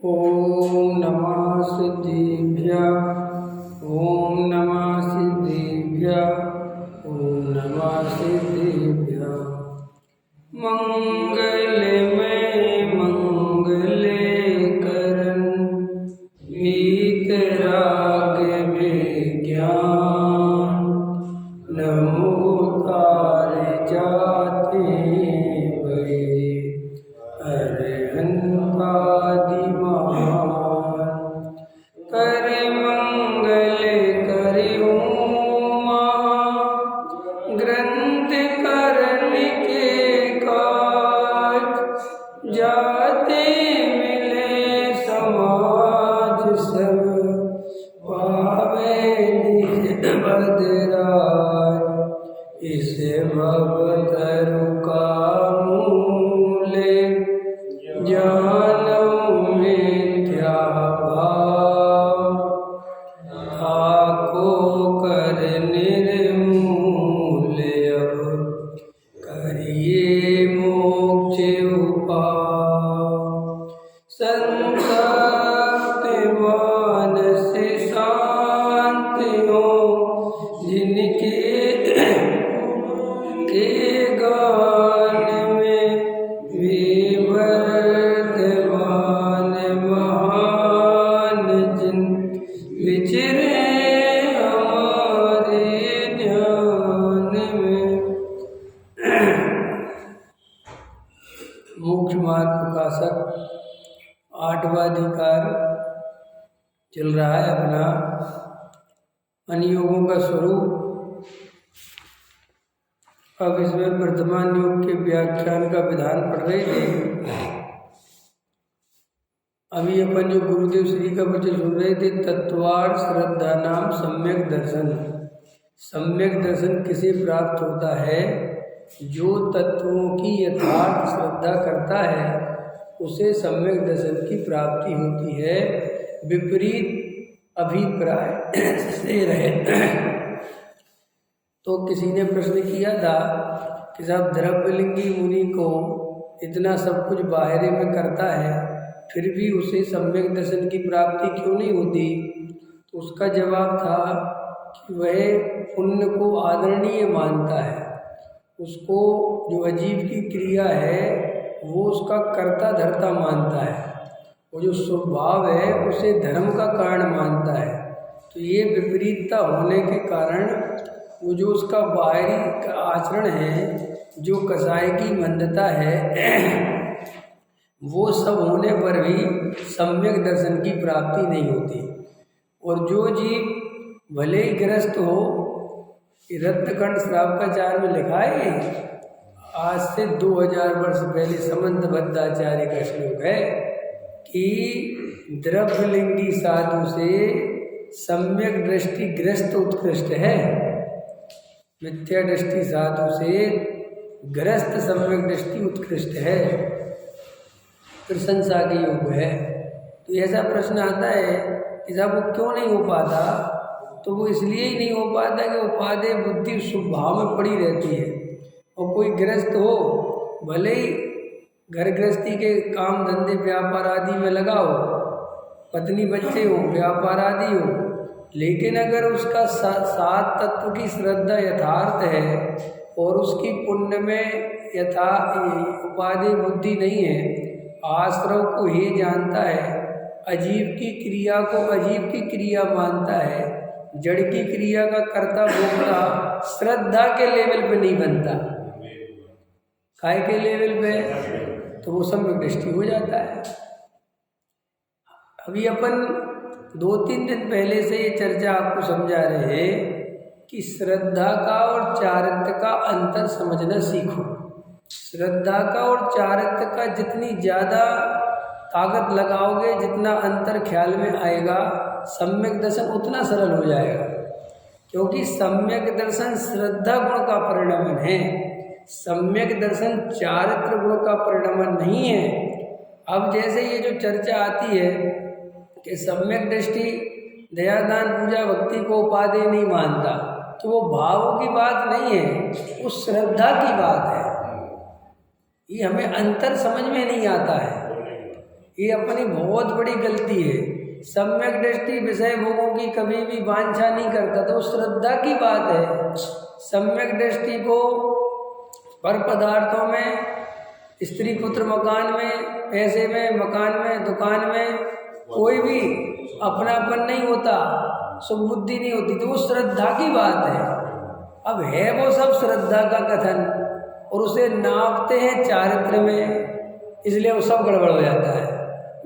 ओम नमः सिद्धिभ्यः। ओम नमः सिद्धिभ्यः। ओम नमः सिद्धिभ्यः। मंगलमय मंगले करन वीतराग में ज्ञान नमो तार जाते भये अरहंतादिमान कर मंगल करियो ग्रंथ करन के काज जाते मिले समाज सब पावे निज बदराज इस भवतरु का मूले जानौ मिथ्या भाव ताको कर निर्मूल अब करिए मोक्ष उपाय संतप्त मानस शांत हो जिनके के गान में विवर्तमान महान जिन विचरे हमारे ध्यान में। मोक्ष मार्ग प्रकाशक 8वां अधिकार चल रहा है अपना अनियोगों का स्वरूप। अब इसमें वर्तमान योग के व्याख्यान का विधान पढ़ रहे थे। अभी अपन जो गुरुदेव श्री का वचन सुन रहे थे, तत्वार्थ श्रद्धा नाम सम्यक दर्शन। सम्यक दर्शन किसे प्राप्त होता है? जो तत्वों की यथार्थ श्रद्धा करता है उसे सम्यक दर्शन की प्राप्ति होती है। विपरीत अभिप्राय से रहे। तो किसी ने प्रश्न किया था कि साहब द्रव्यलिंगी मुनि को इतना सब कुछ बाहरे में करता है फिर भी उसे सम्यक दर्शन की प्राप्ति क्यों नहीं होती? तो उसका जवाब था कि वह पुण्य को आदरणीय मानता है। उसको जो अजीब की क्रिया है वो उसका कर्ता धर्ता मानता है। वो जो स्वभाव है उसे धर्म का कारण मानता है। तो ये विपरीतता होने के कारण वो जो उसका बाहरी आचरण है, जो कसाय की मंदता है, वो सब होने पर भी सम्यक दर्शन की प्राप्ति नहीं होती। और जो जीव भले ही ग्रस्त हो, रत्नखंड श्रावकाचार्य में लिखा है, आज से 2000 वर्ष पहले समंत भद्राचार्य का श्लोक है कि द्रव्यलिंगी साधु से सम्यक दृष्टि ग्रस्त उत्कृष्ट है, मिथ्या दृष्टि साधु से ग्रस्त सम्यक दृष्टि उत्कृष्ट है, प्रशंसा के योग है। तो ऐसा प्रश्न आता है कि साहब वो क्यों नहीं हो पाता? तो वो इसलिए ही नहीं हो पाता कि उपादेय बुद्धि स्वभाव में पड़ी रहती है। और कोई गृहस्थ हो, भले ही घर गृहस्थी के काम धंधे व्यापार आदि में लगा हो, पत्नी बच्चे हो, व्यापार आदि हो, लेकिन अगर उसका सात तत्व की श्रद्धा यथार्थ है और उसकी पुण्य में उपादेय बुद्धि नहीं है, आश्रव को ही जानता है, अजीब की क्रिया को अजीब की क्रिया मानता है, जड़ की क्रिया का कर्ता भोक्ता श्रद्धा के लेवल पे नहीं बनता, काय के लेवल पे, तो वो सम्यक दृष्टि हो जाता है। अभी अपन 2-3 दिन पहले से ये चर्चा आपको समझा रहे हैं कि श्रद्धा का और चारित्र का अंतर समझना सीखो। श्रद्धा का और चारित्र का जितनी ज़्यादा ताकत लगाओगे, जितना अंतर ख्याल में आएगा, सम्यक दर्शन उतना सरल हो जाएगा। क्योंकि सम्यक दर्शन श्रद्धा गुण का परिणमन है, सम्यक दर्शन चारित्र गुण का परिणमन नहीं है। अब जैसे ये जो चर्चा आती है कि सम्यक दृष्टि दया दान पूजा भक्ति को उपादेय नहीं मानता, तो वो भावों की बात नहीं है, वो श्रद्धा की बात है। ये हमें अंतर समझ में नहीं आता है। ये अपनी बहुत बड़ी गलती है। सम्यक दृष्टि विषय भोगों की कभी भी वांछा नहीं करता, तो श्रद्धा की बात है। सम्यक दृष्टि को पर पदार्थों में, स्त्री पुत्र मकान में, पैसे में, मकान में, दुकान में कोई भी अपनापन नहीं होता, सुबुद्धि नहीं होती, तो वो श्रद्धा की बात है। अब है वो सब श्रद्धा का कथन और उसे नापते हैं चारित्र में, इसलिए वो सब गड़बड़ हो जाता है।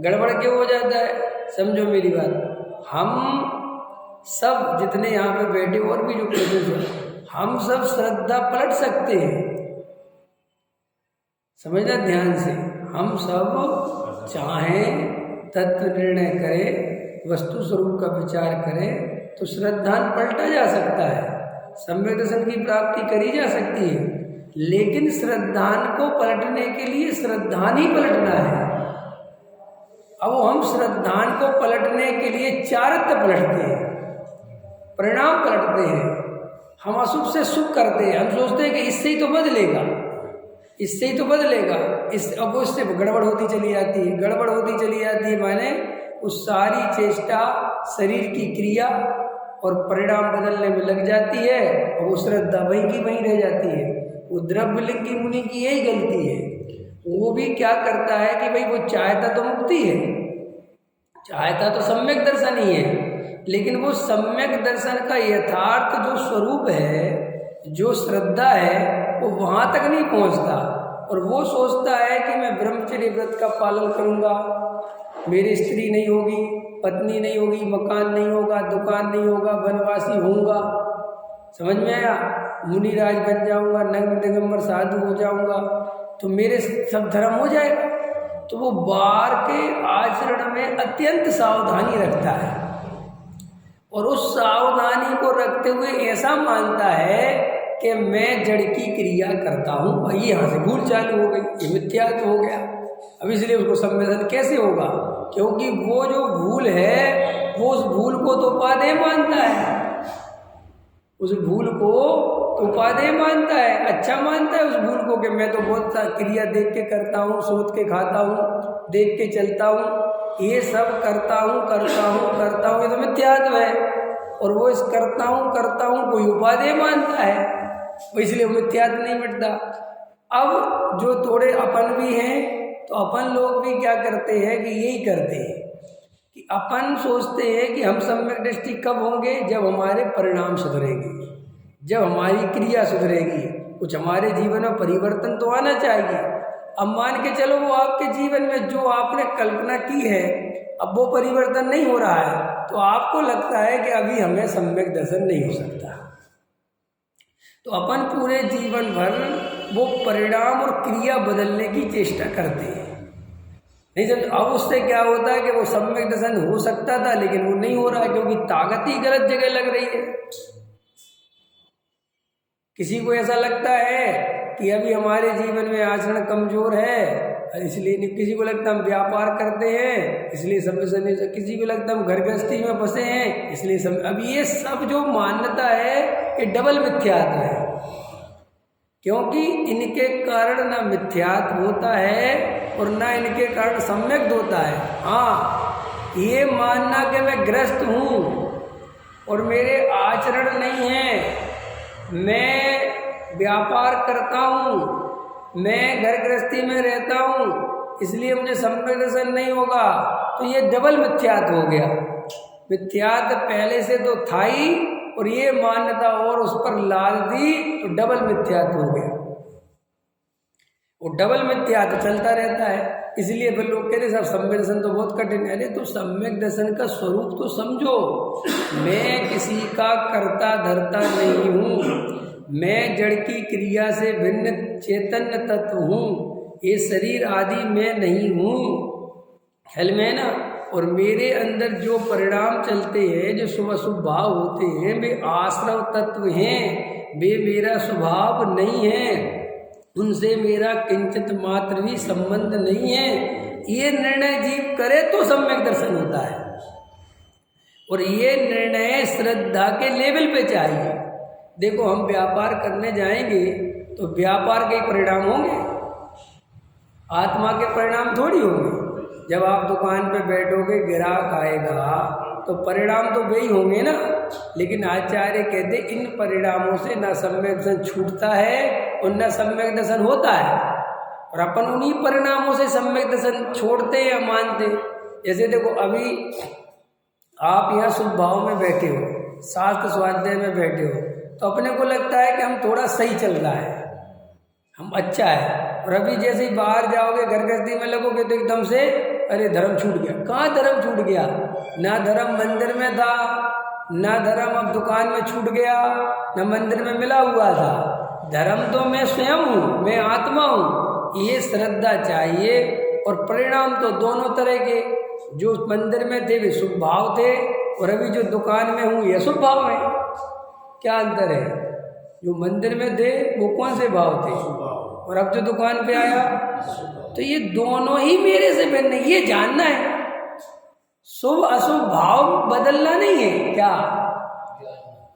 गड़बड़ क्यों हो जाता है? समझो मेरी बात। हम सब जितने यहाँ पे बैठे और भी जो प्रेजेंट हैं, हम सब श्रद्धा पलट सकते हैं। समझना ध्यान से। हम सब चाहें तत्व निर्णय करें, वस्तु स्वरूप का विचार करें तो श्रद्धान पलटा जा सकता है, सम्यक दर्शन की प्राप्ति करी जा सकती है। लेकिन श्रद्धान को पलटने के लिए श्रद्धान ही पलटना है। अब हम श्रद्धान को पलटने के लिए चारित्र पलटते हैं, परिणाम पलटते हैं। हम अशुभ से शुभ करते हैं, हम सोचते हैं कि इससे ही तो बदलेगा, इससे ही तो बदलेगा। अब उससे गड़बड़ होती चली जाती है, गड़बड़ होती चली जाती है, माने उस सारी चेष्टा, शरीर की क्रिया और परिणाम बदलने में लग जाती है और वो श्रद्धा वहीं की वहीं रह जाती है। वो द्रव्यलिंगी मुनि की यही गलती है। वो भी क्या करता है कि भाई वो चाहता तो मुक्ति है, चाहता तो सम्यक दर्शन ही है, लेकिन वो सम्यक दर्शन का यथार्थ जो स्वरूप है, जो श्रद्धा है, वो वहाँ तक नहीं पहुँचता। और वो सोचता है कि मैं ब्रह्मचर्य व्रत का पालन करूँगा, मेरी स्त्री नहीं होगी, पत्नी नहीं होगी, मकान नहीं होगा, दुकान नहीं होगा, वनवासी होऊंगा, समझ में आया, मुनिराज बन जाऊँगा, नग्न दिगंबर साधु हो जाऊँगा, तो मेरे सब धर्म हो जाएगा। तो वो बाहर के आचरण में अत्यंत सावधानी रखता है और उस सावधानी को रखते हुए ऐसा मानता है कि मैं जड़ की क्रिया करता हूँ। भाई यहाँ से भूल चालू हो गई, ये मिथ्यात्व हो गया। अब इसलिए उसको संवेदन कैसे होगा? क्योंकि वो जो भूल है वो उस भूल को तो उपादेय मानता है, उस भूल को तो उपादेय मानता है, अच्छा मानता है उस भूल को कि मैं तो बहुत क्रिया देख के करता हूँ, सोच के खाता हूँ, देख के चलता हूँ, ये सब करता हूँ करता हूँ करता हूँ, ये तो मिथ्यात्व है। और वो इस करता हूँ कोई उपादेय मानता है, इसलिए मिथ्यात्व नहीं मिटता। अब जो थोड़े अपन भी हैं तो अपन लोग भी क्या करते हैं कि यही करते हैं कि अपन सोचते हैं कि हम सम्यक दृष्टि कब होंगे? जब हमारे परिणाम सुधरेंगे, जब हमारी क्रिया सुधरेगी, कुछ हमारे जीवन में परिवर्तन तो आना चाहिए। अब मान के चलो वो आपके जीवन में जो आपने कल्पना की है अब वो परिवर्तन नहीं हो रहा है, तो आपको लगता है कि अभी हमें सम्यक दर्शन नहीं हो सकता। तो अपन पूरे जीवन भर वो परिणाम और क्रिया बदलने की चेष्टा करते हैं, नहीं समझ। अब उससे क्या होता है कि वो सम्यक दर्शन हो सकता था लेकिन वो नहीं हो रहा है, क्योंकि ताकत ही गलत जगह लग रही है। किसी को ऐसा लगता है कि अभी हमारे जीवन में आचरण कमजोर है, इसलिए किसी को लगता है हम व्यापार करते हैं इसलिए सम्यक दर्शन नहीं, किसी को लगता है हम घर गृहस्थी में फंसे हैं इसलिए अब ये सब जो मान्यता है ये डबल मिथ्यात्व है, क्योंकि इनके कारण ना मिथ्यात्व होता है और ना इनके कारण सम्यक होता है। हाँ, ये मानना कि मैं ग्रस्त हूँ और मेरे आचरण नहीं है, मैं व्यापार करता हूँ, मैं घर गृहस्थी में रहता हूँ इसलिए मुझे सम्यक दर्शन नहीं होगा, तो ये डबल मिथ्यात्व हो गया। मिथ्यात्व पहले से तो था ही और ये मान्यता और उस पर लाद दी तो डबल मिथ्यात्व हो गया। वो डबल मिथ्यात्व चलता रहता है। इसलिए फिर लोग कहते सब सम्यक दर्शन तो बहुत कठिन है। अरे तो सम्यक दर्शन का स्वरूप तो समझो, मैं किसी का कर्ता धर्ता नहीं हूँ, मैं जड़ की क्रिया से भिन्न चैतन्य तत्व हूँ, ये शरीर आदि मैं नहीं हूँ, ख्याल में है ना। और मेरे अंदर जो परिणाम चलते हैं, जो शुभ अशुभ भाव होते हैं, वे आश्रव तत्व हैं, वे मेरा स्वभाव नहीं है, उनसे मेरा किंचित मात्र भी संबंध नहीं है। ये निर्णय जीव करे तो सम्यक दर्शन होता है, और ये निर्णय श्रद्धा के लेवल पे चाहिए। देखो हम व्यापार करने जाएंगे तो व्यापार के परिणाम होंगे, आत्मा के परिणाम थोड़ी होंगे। जब आप दुकान पे बैठोगे ग्राहक आएगा तो परिणाम तो वही होंगे ना, लेकिन आचार्य कहते इन परिणामों से न सम्यक दर्शन छूटता है और न सम्यक दर्शन होता है, और अपन उन्हीं परिणामों से सम्यक दर्शन छोड़ते या मानते। जैसे देखो अभी आप यहाँ शुभ भाव में बैठे हो, शास्त्र स्वाध्याय में बैठे हो, तो अपने को लगता है कि हम थोड़ा सही चल रहा है, हम अच्छा है। और अभी जैसे ही बाहर जाओगे घर गृहस्थी में लगोगे तो एकदम से अरे धर्म छूट गया। कहाँ धर्म छूट गया? ना धर्म मंदिर में था, ना धर्म अब दुकान में छूट गया, ना मंदिर में मिला हुआ था। धर्म तो मैं स्वयं हूँ, मैं आत्मा हूँ। ये श्रद्धा चाहिए। और परिणाम तो दोनों तरह के, जो मंदिर में थे वे शुभ भाव थे, और अभी जो दुकान में हूँ ये शुभ भाव है। क्या अंतर है? जो मंदिर में थे वो कौन से भाव थे, और अब जो दुकान पे आया, तो ये दोनों ही मेरे से भिन्न है। ये जानना है, शुभ अशुभ भाव बदलना नहीं है। क्या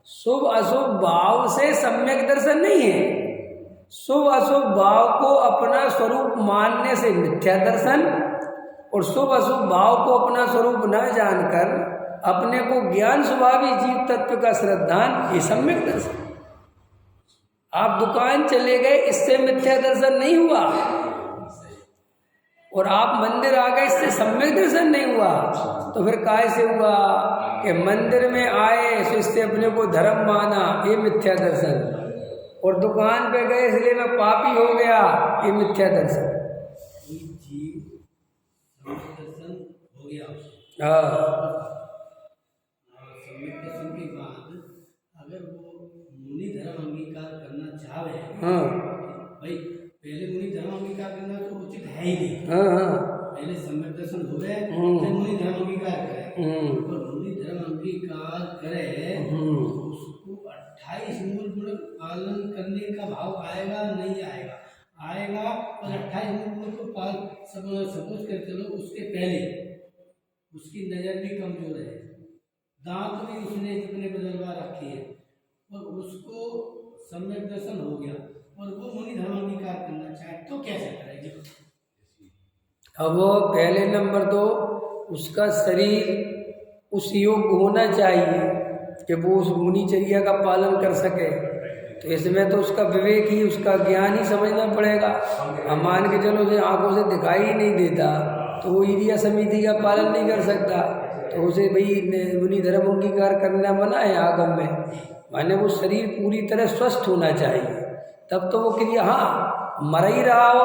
शुभ अशुभ भाव से सम्यक दर्शन नहीं है। शुभ अशुभ भाव को अपना स्वरूप मानने से मिथ्या दर्शन, और शुभ अशुभ भाव को अपना स्वरूप न जानकर अपने को ज्ञान स्वभावी जीव तत्व का श्रद्धान, ये सम्यक दर्शन। आप दुकान चले गए, इससे मिथ्या दर्शन नहीं हुआ, और आप मंदिर आ गए, इससे सम्यक दर्शन नहीं हुआ। तो फिर काहे से हुआ कि मंदिर में आए तो इससे अपने को धर्म माना, ये मिथ्या दर्शन, और दुकान पे गए इसलिए मैं पापी हो गया, ये मिथ्या दर्शन। हाँ, हाँ भाई पहले मुनि धर्म अंगीकार करना तो उचित है ही नहीं। हाँ, हाँ, पहले सम्यक दर्शन हो गए फिर मुनि धर्म अंगीकार करे, और मुनि धर्म अंगीकार करे तो उसको 28 मूल गुण पालन करने का भाव आएगा नहीं आएगा? आएगा। और 28 मूल गुण को सपोज कर चलो, उसके पहले उसकी नजर भी कमजोर है, दांत भी उसने जितने बदलवा रखे हैं, और उसको सम्यक दर्शन हो गया, और वो मुनि धर्म अंगीकार करना चाहे तो कैसे करेगी? अब वो पहले नंबर तो उसका शरीर उस योग्य होना चाहिए कि वो उस मुनिचर्या का पालन कर सके। तो इसमें तो उसका विवेक ही, उसका ज्ञान ही समझना पड़ेगा। हम मान के चलो जो आंखों से दिखाई ही नहीं देता तो वो ईरिया समिति का पालन नहीं कर सकता, तो उसे भाई मुनि धर्म अंगीकार करना मना है आगम में। माने वो शरीर पूरी तरह स्वस्थ होना चाहिए, तब तो वो क्रिया, हाँ मर ही रहा हो,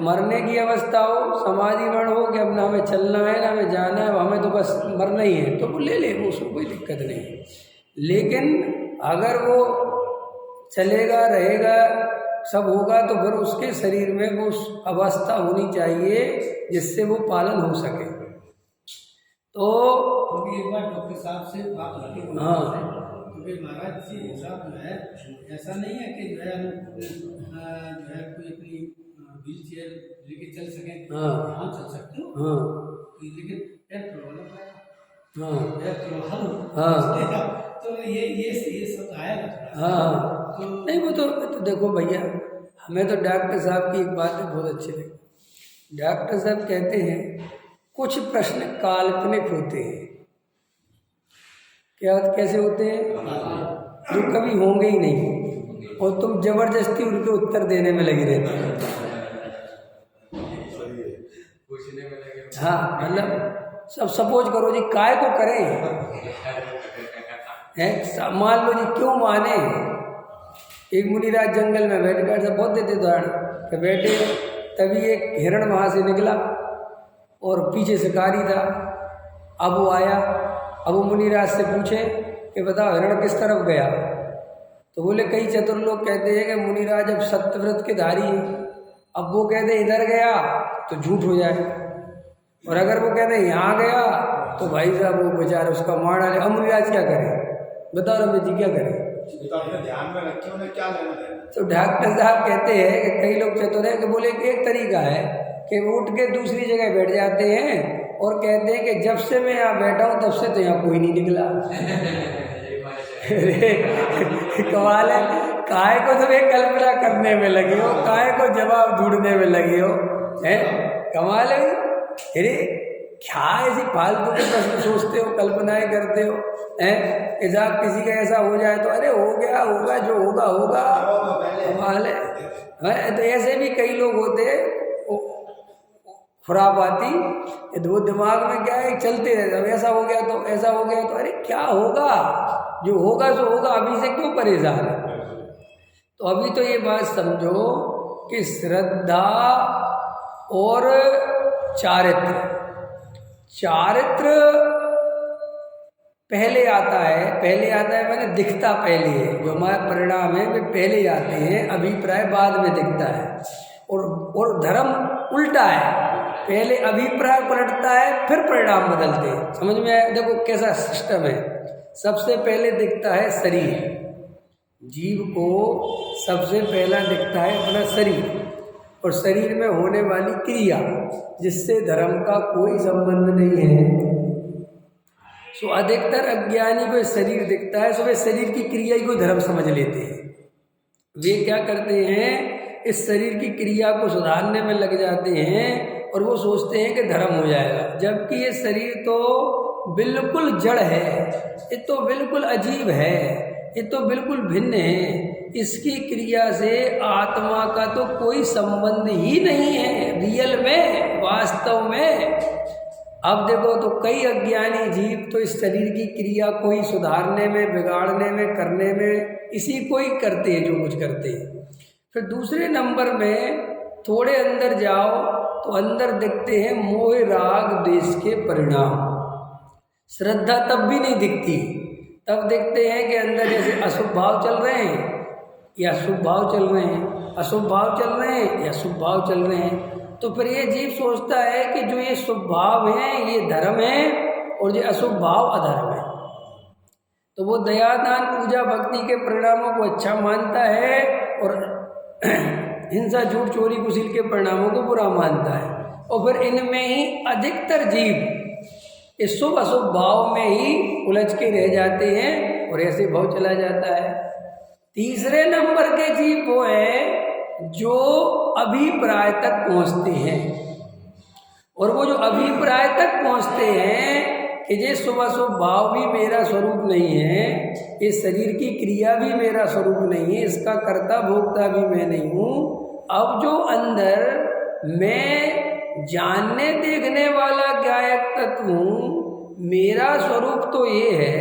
मरने की अवस्था हो, समाधि वर्ण हो कि अब ना हमें चलना है ना हमें जाना है, हमें तो बस मरना ही है, तो वो ले ले, वो उसको कोई दिक्कत नहीं है। लेकिन अगर वो चलेगा रहेगा सब होगा तो फिर उसके शरीर में वो अवस्था होनी चाहिए जिससे वो पालन हो सके। तो एक बार डॉक्टर साहब से बात होती, हाँ महाराज जी साहब जो है ऐसा नहीं है कि जो है कोई अपनी व्हील चेयर लेके चल सके, हाँ चल सकते हो, हाँ लेकिन पैर प्रॉब्लम है, हाँ पैर प्रॉब्लम, हाँ तो ये सब आया था। हाँ तो नहीं वो तो देखो भैया, हमें तो डॉक्टर साहब की एक बात बहुत अच्छी लगी। डॉक्टर साहब कहते हैं कुछ प्रश्न काल्पनिक होते हैं। क्या कैसे होते हैं? जो कभी होंगे ही नहीं, और तुम जबरदस्ती उनके उत्तर देने में लगी रहती हो। हाँ मतलब सब सपोज करो जी, काय को करें है, मान लो जी क्यों माने। एक मुनिराज जंगल में बैठ कर सब बहुत देते उदाहरण कि बैठे, तभी एक हिरण वहाँ से निकला और पीछे शिकारी था। अब वो आया, अब वो मुनिराज से पूछे कि बताओ हिरण किस तरफ गया, तो बोले कई चतुर लोग कहते हैं कि मुनिराज अब सत्यव्रत के धारी है, अब वो कहते इधर गया तो झूठ हो जाए, और अगर वो कहते यहाँ गया तो भाई साहब वो बेचारे उसका मार डाले। अब मुनिराज क्या करे? बताओ रमेश जी क्या करें? ध्यान में रखे उन्हें क्या लेना देना। तो डॉक्टर साहब कहते हैं कि कई लोग चतुर हैं कि बोले एक तरीका है कि उठ के दूसरी जगह बैठ जाते हैं और कहते हैं कि जब से मैं यहाँ बैठा हूँ तब से तो यहाँ कोई नहीं निकला। कमाल है, काहे को तुम्हें कल्पना करने में लगी हो, काहे को जवाब ढूंढने में लगी हो, है कमाल है। अरे क्या ऐसी फालतू के प्रश्न सोचते हो, कल्पनाएं करते हो हैं? ऐसा किसी का ऐसा हो जाए तो अरे हो गया होगा, जो होगा होगा, कमाल है। तो ऐसे भी कई लोग होते हैं खुरापाती, वो दिमाग में क्या है चलते रहते हैं, ऐसा हो गया तो ऐसा हो गया तो, अरे क्या होगा, जो होगा सो होगा, अभी से क्यों परेशान है। तो अभी तो ये बात समझो कि श्रद्धा और चारित्र, चारित्र पहले आता है मैंने दिखता पहले है, जो हमारा परिणाम है वे पहले आते हैं, अभिप्राय बाद में दिखता है। और धर्म उल्टा है, पहले अभिप्राय पलटता है फिर परिणाम बदलते हैं। समझ में आया? देखो कैसा सिस्टम है। सबसे पहले दिखता है शरीर, जीव को सबसे पहला दिखता है अपना शरीर, और शरीर में होने वाली क्रिया जिससे धर्म का कोई संबंध नहीं है। सो अधिकतर अज्ञानी को शरीर दिखता है, सो वे शरीर की क्रिया को धर्म समझ लेते हैं। वे क्या करते हैं, इस शरीर की क्रिया को सुधारने में लग जाते हैं और वो सोचते हैं कि धर्म हो जाएगा, जबकि ये शरीर तो बिल्कुल जड़ है, ये तो बिल्कुल अजीब है, ये तो बिल्कुल भिन्न है, इसकी क्रिया से आत्मा का तो कोई संबंध ही नहीं है रियल में, वास्तव में। अब देखो तो कई अज्ञानी जीव तो इस शरीर की क्रिया को ही सुधारने में, बिगाड़ने में, करने में इसी को ही करते हैं जो कुछ करते हैं। फिर दूसरे नंबर में थोड़े अंदर जाओ तो अंदर दिखते हैं मोह राग द्वेष के परिणाम। श्रद्धा तब भी नहीं दिखती, तब देखते हैं कि अंदर जैसे अशुभ भाव चल रहे हैं या शुभ भाव चल रहे हैं, अशुभ भाव चल रहे हैं या शुभ भाव चल रहे हैं। तो फिर ये जीव सोचता है कि जो ये शुभ भाव हैं ये धर्म है और ये अशुभ भाव अधर्म है। तो वो दया दान पूजा भक्ति के परिणामों को अच्छा मानता है और हिंसा झूठ चोरी कुशील के परिणामों को बुरा मानता है। और फिर इनमें ही अधिकतर जीव इस शुभ अशुभ भाव में ही उलझ के रह जाते हैं और ऐसे भाव चला जाता है। तीसरे नंबर के जीव वो है जो अभिप्राय तक पहुंचते हैं, और वो जो अभिप्राय तक पहुंचते हैं कि ये शुभ अशुभ भाव भी मेरा स्वरूप नहीं है, इस शरीर की क्रिया भी मेरा स्वरूप नहीं है, इसका कर्ता भोक्ता भी मैं नहीं हूँ। अब जो अंदर मैं जानने देखने वाला गायक तत्व हूँ, मेरा स्वरूप तो ये है,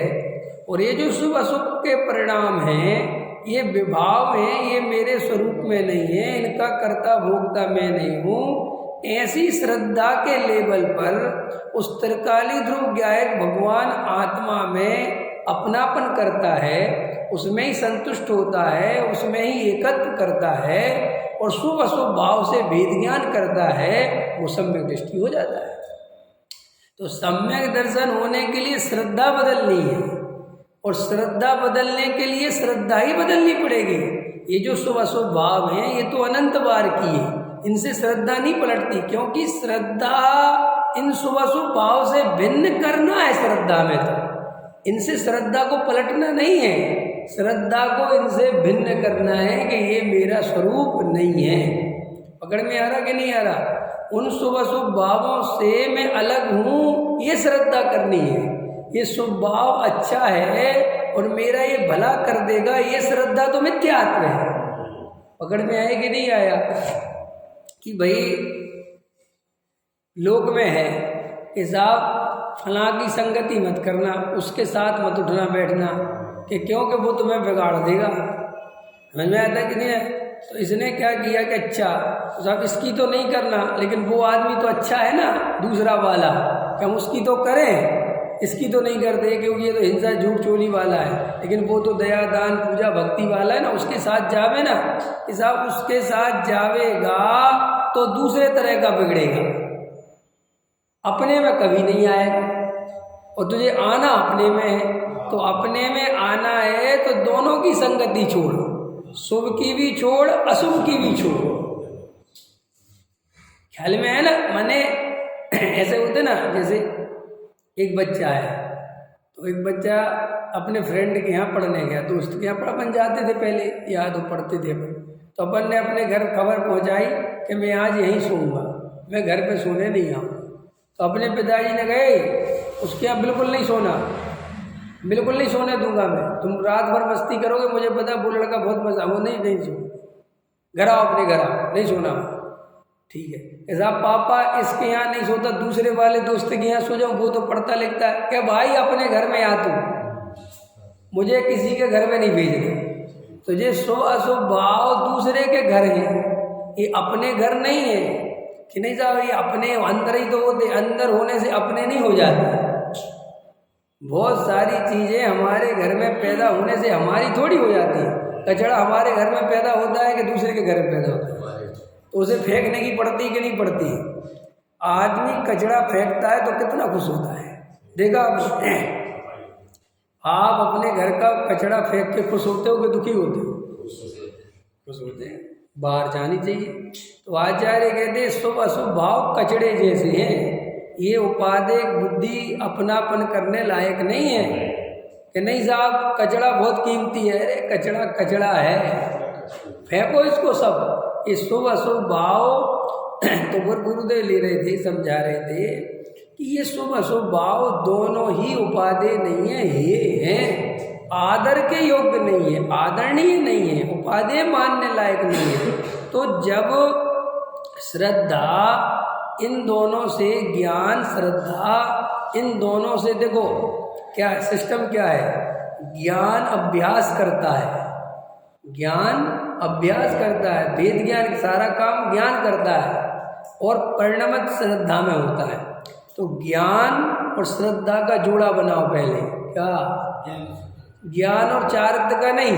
और ये जो शुभ अशुभ के परिणाम हैं, ये विभाव है, ये मेरे स्वरूप में नहीं है, इनका कर्ता भोक्ता मैं नहीं हूँ। ऐसी श्रद्धा के लेवल पर उस त्रिकाली ध्रुव गायक भगवान आत्मा में अपनापन करता है, उसमें ही संतुष्ट होता है, उसमें ही एकत्व करता है और शुभ अशुभ भाव से भेद ज्ञान करता है, वो सम्यक दृष्टि हो जाता है। तो सम्यक दर्शन होने के लिए श्रद्धा बदलनी है, और श्रद्धा बदलने के लिए श्रद्धा ही बदलनी पड़ेगी। ये जो शुभ अशुभ भाव हैं ये तो अनंत बार की है, इनसे श्रद्धा नहीं पलटती, क्योंकि श्रद्धा इन शुभ अशुभ भाव से भिन्न करना है। श्रद्धा में तो इनसे श्रद्धा को पलटना नहीं है, श्रद्धा को इनसे भिन्न करना है कि ये मेरा स्वरूप नहीं है। पकड़ में आ रहा कि नहीं आ रहा? उन शुभ अशुभ भावों से मैं अलग हूँ, ये श्रद्धा करनी है। ये शुभ भाव अच्छा है और मेरा ये भला कर देगा, ये श्रद्धा तो मिथ्यात्व है। पकड़ में आए कि नहीं आया? कि भाई लोक में है कि साहब फलां की संगति मत करना, उसके साथ मत उठना बैठना, कि क्योंकि वो तुम्हें बिगाड़ देगा। समझ में आता कि नहीं है? तो इसने क्या किया कि अच्छा साहब इसकी तो नहीं करना, लेकिन वो आदमी तो अच्छा है ना दूसरा वाला, कि हम उसकी तो करें, इसकी तो नहीं करते क्योंकि ये तो हिंसा झूठ चोरी वाला है, लेकिन वो तो दया दान पूजा भक्ति वाला है ना, उसके साथ जावे ना। कि साहब उसके साथ जावेगा तो दूसरे तरह का बिगड़ेगा, अपने में कभी नहीं आएगा। और तुझे आना अपने में है, तो अपने में आना है तो दोनों की संगति छोड़, शुभ की भी छोड़ अशुभ की भी छोड़। ख्याल में है ना? माने ऐसे होते ना, जैसे एक बच्चा है तो एक बच्चा अपने फ्रेंड के यहाँ पढ़ने गया, दोस्त के यहाँ अपन जाते थे पहले, याद हो पढ़ते थे अपन। तो अपन ने अपने घर खबर पहुँचाई कि मैं आज यहीं सोऊंगा, मैं घर पे सोने नहीं आऊँगा। तो अपने पिताजी ने गए उसके यहाँ बिल्कुल नहीं सोना, बिल्कुल नहीं सोने दूंगा मैं, तुम रात भर मस्ती करोगे, मुझे पता वो लड़का बहुत मजा, वो नहीं सो, घर आओ अपने घर आओ, नहीं सोना। ठीक है, ऐसा पापा इसके यहाँ नहीं सोता, दूसरे वाले दोस्त के यहाँ सो जाऊँ, वो तो पढ़ता लिखता है। क्या भाई अपने घर में आ तू, मुझे किसी के घर में नहीं भेजना। तो ये शुभ अशुभ भाव दूसरे के घर है, ये अपने घर नहीं है कि नहीं साहब, ये अपने अंदर ही तो होते, अंदर होने से अपने नहीं हो जाते। बहुत सारी चीज़ें हमारे घर में पैदा होने से हमारी थोड़ी हो जाती है। कचरा हमारे घर में पैदा होता है कि दूसरे के घर में पैदा होता है, तो उसे फेंकने की पड़ती कि नहीं पड़ती? आदमी कचरा फेंकता है तो कितना खुश होता है, देखा आपने? आप अपने घर का कचरा फेंक के खुश होते हो कि दुखी होते हो? खुश होते हैं, बाहर जानी चाहिए। तो आचार्य कहते हैं शुभ अशुभ भाव कचड़े जैसे हैं, ये उपादेय बुद्धि अपनापन करने लायक नहीं है कि नहीं साहब कचड़ा बहुत कीमती है, अरे कचड़ा कचड़ा है, फेंको इसको सब। ये शुभ अशुभ भाव तो गुरुदेव ले रहे थे, समझा रहे थे कि ये शुभ अशुभ भाव दोनों ही उपादेय नहीं है, ये हैं आदर के योग्य नहीं है, आदरणीय नहीं है, उपादेय मानने लायक नहीं है। तो जब श्रद्धा इन दोनों से, ज्ञान श्रद्धा इन दोनों से, देखो क्या सिस्टम क्या है, ज्ञान अभ्यास करता है, ज्ञान अभ्यास करता है, वेद ज्ञान सारा काम ज्ञान करता है और परिणमत श्रद्धा में होता है। तो ज्ञान और श्रद्धा का जोड़ा बनाओ पहले, क्या ज्ञान और चारित्र का नहीं,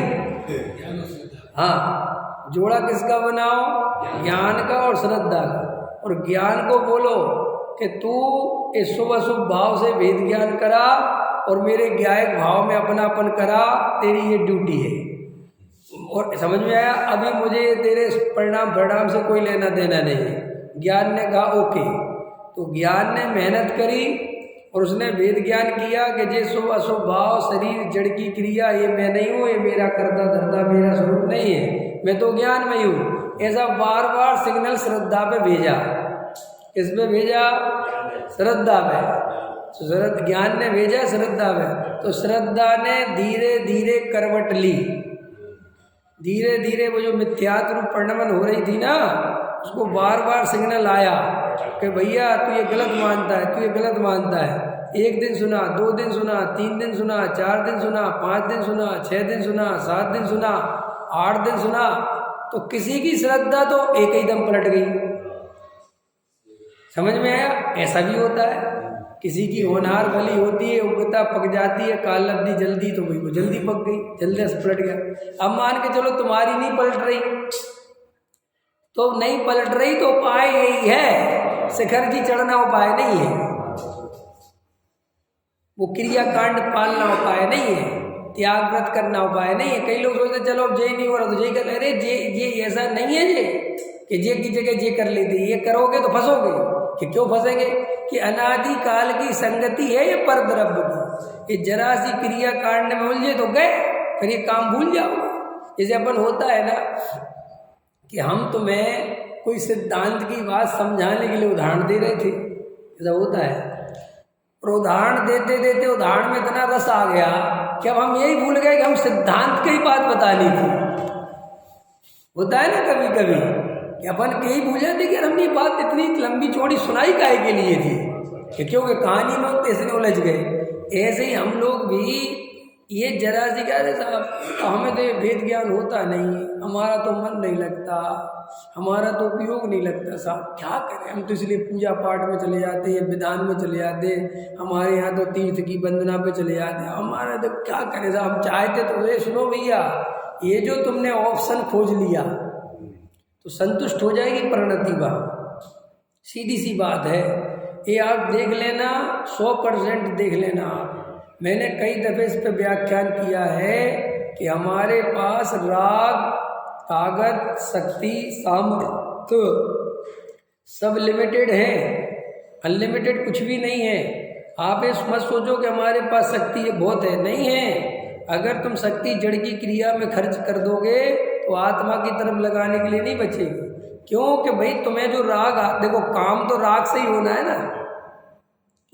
हाँ जोड़ा किसका बनाओ, ज्ञान का और श्रद्धा का। और ज्ञान को बोलो कि तू इस शुभ अशुभ भाव से वेद ज्ञान करा और मेरे ज्ञायक भाव में अपनापन करा, तेरी ये ड्यूटी है। और समझ में आया? अभी मुझे तेरे परिणाम से कोई लेना देना नहीं है। ज्ञान ने कहा ओके, तो ज्ञान ने मेहनत करी और उसने वेद ज्ञान किया कि जे शुभ अशुभ भाव शरीर जड़ की क्रिया, ये मैं नहीं हूँ, ये मेरा करता धरता मेरा स्वरूप नहीं है, मैं तो ज्ञान में ही हूँ। ऐसा बार बार सिग्नल श्रद्धा पे भेजा, किस पे भेजा? श्रद्धा पे। तो श्रद्धा ज्ञान ने भेजा श्रद्धा पे, तो श्रद्धा ने धीरे धीरे करवट ली, धीरे धीरे वो जो मिथ्यात्व रूप परिणमन हो रही थी ना, उसको बार बार सिग्नल आया कि भैया तू ये गलत मानता है, तू ये गलत मानता है। एक दिन सुना, 2 दिन सुना, 3 दिन सुना, 4 दिन सुना, 5 दिन सुना, 6 दिन सुना, 7 दिन सुना, 8 दिन सुना, तो किसी की श्रद्धा तो एक ही दम पलट गई। समझ में आया? ऐसा भी होता है, किसी की होनहार भली होती है, उगता पक जाती है, काल लब्धि जल्दी, तो भाई वो जल्दी पक गई, जल्दी से पलट गया। अब मान के चलो तुम्हारी नहीं पलट रही, तो नहीं पलट रही तो उपाय यही है, शिखर की चढ़ना उपाय नहीं है, वो क्रियाकांड पालना उपाय नहीं है, त्याग व्रत करना उपाय नहीं है। कई लोग सोचते चलो अब जे नहीं हो रहा तो जे कर, अरे जे ऐसा नहीं है जे कि जे की जगह जे कर लेते, ये करोगे तो फंसोगे। कि क्यों फंसेंगे? कि अनादि काल की संगति है ये पर द्रव्य की, ये जरा सी क्रिया कांड में उलझे तो गए, फिर ये काम भूल जाओ। जैसे अपन होता है ना कि हम तुम्हें कोई सिद्धांत की बात समझाने के लिए उदाहरण दे रहे थे, ऐसा होता है, और उदाहरण देते देते उदाहरण में इतना रस आ गया कि अब हम यही भूल गए कि हम सिद्धांत की बात बतानी थी। होता है ना कभी कभी कि अपन यही भूल जाते कि हमने बात इतनी लंबी चौड़ी सुनाई काहे के लिए थी, कि क्योंकि कहानी में तो ऐसे उलझ गए। ऐसे ही हम लोग भी ये जरा सी क्या साहब, हमें तो ये वेद ज्ञान होता नहीं, हमारा तो मन नहीं लगता, हमारा तो उपयोग नहीं लगता साहब, क्या करें, हम तो इसलिए पूजा पाठ में चले जाते हैं, विधान में चले जाते हैं, हमारे यहाँ तो तीर्थ की वंदना पे चले जाते हैं, हमारा तो क्या करें साहब, हम चाहते तो ये सुनो भैया, ये जो तुमने ऑप्शन खोज लिया तो संतुष्ट हो जाएगी परिणति बात, सीधी सी बात है। ये आप देख लेना, 100% देख लेना आप। मैंने कई दफ़े इस पर व्याख्यान किया है कि हमारे पास राग, ताकत, शक्ति, सामर्थ्य सब लिमिटेड है, अनलिमिटेड कुछ भी नहीं है। आप ये मत सोचो कि हमारे पास शक्ति है बहुत है, नहीं है। अगर तुम शक्ति जड़ की क्रिया में खर्च कर दोगे तो आत्मा की तरफ लगाने के लिए नहीं बचेगी। क्यों? कि भाई तुम्हें जो राग, देखो काम तो राग से ही होना है ना,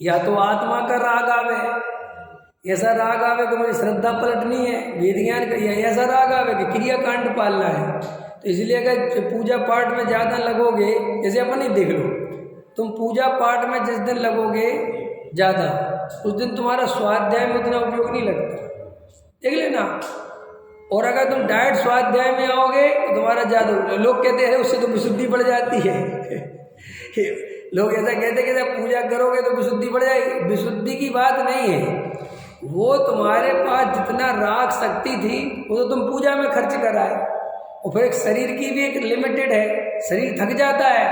या तो आत्मा का राग आवे, ऐसा राग आवे कि मुझे श्रद्धा पलटनी है, वेद ज्ञान का, या ऐसा राग आवे कि क्रियाकांड पालना है। तो इसलिए अगर पूजा पाठ में ज़्यादा लगोगे, जैसे अपन ही देख लो, तुम पूजा पाठ में जिस दिन लगोगे ज़्यादा, उस दिन तुम्हारा स्वाध्याय में उतना उपयोग नहीं लगता, देख लेना। और अगर तुम डायरेक्ट स्वाध्याय में आओगे तो तुम्हारा ज़्यादा, लोग कहते हैं उससे तो विशुद्धि बढ़ जाती है लोग ऐसा कहते हैं कि जब पूजा करोगे तो विशुद्धि बढ़ जाएगी। विशुद्धि की बात नहीं है, वो तुम्हारे पास जितना राग शक्ति थी वो तो तुम पूजा में खर्च कराए। और फिर एक शरीर की भी एक लिमिटेड है, शरीर थक जाता है,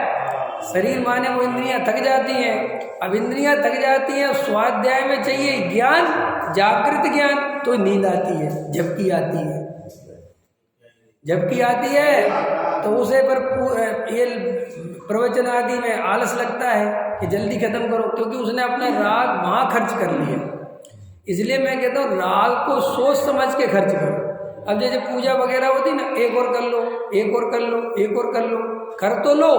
शरीर माने वो इंद्रियां थक जाती हैं। अब इंद्रियां थक जाती हैं, स्वाध्याय में चाहिए ज्ञान, जागृत ज्ञान, तो नींद आती है, झपकी आती है, झपकी आती है, तो उसे पर ये प्रवचन आदि में आलस लगता है कि जल्दी खत्म करो, क्योंकि उसने अपना राग वहाँ खर्च कर लिया। इसलिए मैं कहता हूँ राग को सोच समझ के खर्च करो। अब जैसे पूजा वगैरह होती ना, एक और कर लो, एक और कर लो, एक और कर लो, कर तो लो,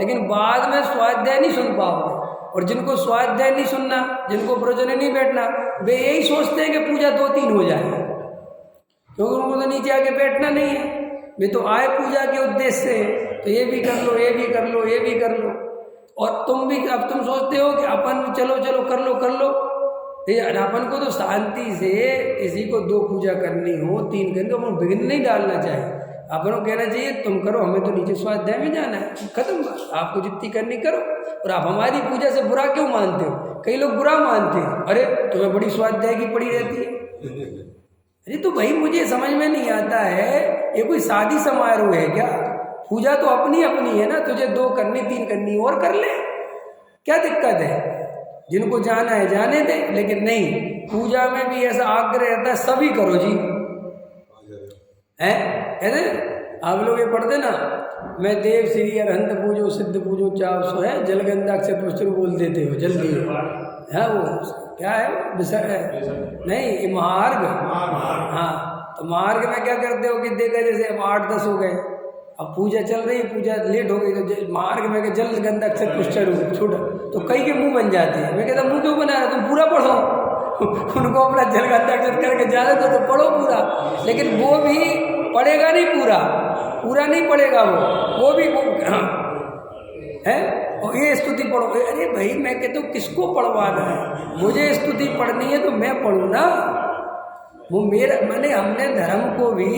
लेकिन बाद में स्वाध्याय नहीं सुन पाओगे। और जिनको स्वाध्याय नहीं सुनना, जिनको प्रवचन नहीं बैठना, वे यही सोचते हैं कि पूजा 2-3 हो जाए, क्योंकि उनको तो नीचे आके बैठना नहीं है। वे तो आए पूजा के उद्देश्य से, तो ये भी कर लो, ये भी कर लो, ये भी कर लो। और तुम भी, अब तुम सोचते हो कि अपन चलो चलो कर लो कर लो, अपन को तो शांति से किसी को 2 पूजा करनी हो, 3 करनी हो, अपन विघ्न नहीं डालना चाहिए। अपन को कहना चाहिए तुम करो, हमें तो नीचे स्वाध्याय में जाना है, खत्म बात, आपको जितनी करनी करो। और आप हमारी पूजा से बुरा क्यों मानते हो? कई लोग बुरा मानते हैं, अरे तुम्हें बड़ी स्वाध्याय की पड़ी रहती है। अरे तो भाई मुझे समझ में नहीं आता है, ये कोई शादी समारोह है क्या? पूजा तो अपनी अपनी है ना, तुझे 2 करनी 3 करनी और कर ले, क्या दिक्कत है? जिनको जाना है जाने दे, लेकिन नहीं, पूजा में भी ऐसा आग्रह रहता है सभी करो जी, है ऐसे। आप लोग ये पढ़ते ना, मैं देव श्री अरहंत पूजो सिद्ध पूजो चाव सो है जलगंधाक्षर पुष्टर बोल देते हो जल्दी है, वो क्या है विषय है नहीं, ये महार्घ। हाँ, तो महार्घ में क्या करते हो कि देखा जैसे अब 8-10 हो गए, अब पूजा चल रही है, पूजा लेट हो गई, तो मार्ग में जल गंदा अक्षर पुष्टर छोटा, तो कई के मुंह बन जाते हैं। मैं कहता मुंह क्यों बना रहा, तुम पूरा पढ़ो उनको अपना जल गंदा अक्षर करके जाने दो, तो पढ़ो पूरा। लेकिन वो भी पढ़ेगा नहीं, पूरा नहीं पढ़ेगा वो भी है। और ये स्तुति पढ़ो, अरे भाई मैं कहता हूँ किसको पढ़वाना है? मुझे स्तुति पढ़नी है तो मैं पढ़ूँ ना, वो मेरा, मैंने हमने धर्म को भी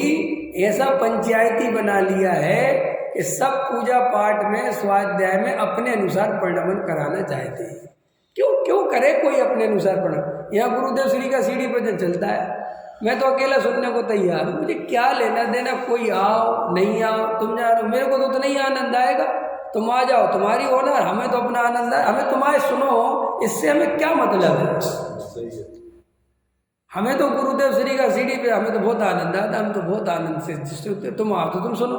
ऐसा पंचायती बना लिया है कि सब पूजा पाठ में स्वाध्याय में अपने अनुसार परिणमन कराना चाहते हैं। क्यों करे कोई अपने अनुसार परिणमन? यहाँ गुरुदेव श्री का सीढ़ी पर चलता है, मैं तो अकेला सुनने को तैयार हूँ, मुझे क्या लेना देना, कोई आओ नहीं आओ, तुम जानो, मेरे को तो नहीं आनंद आएगा, तुम आ जाओ, तुम्हारी ऑनर, हमें तो अपना आनंद है, हमें तुम्हारे सुनो, इससे हमें क्या मतलब है? हमें तो गुरुदेव श्री का सीढ़ी पे हमें तो बहुत आनंद आता, हम तो बहुत आनंद से, तुम आओ तो तुम सुनो,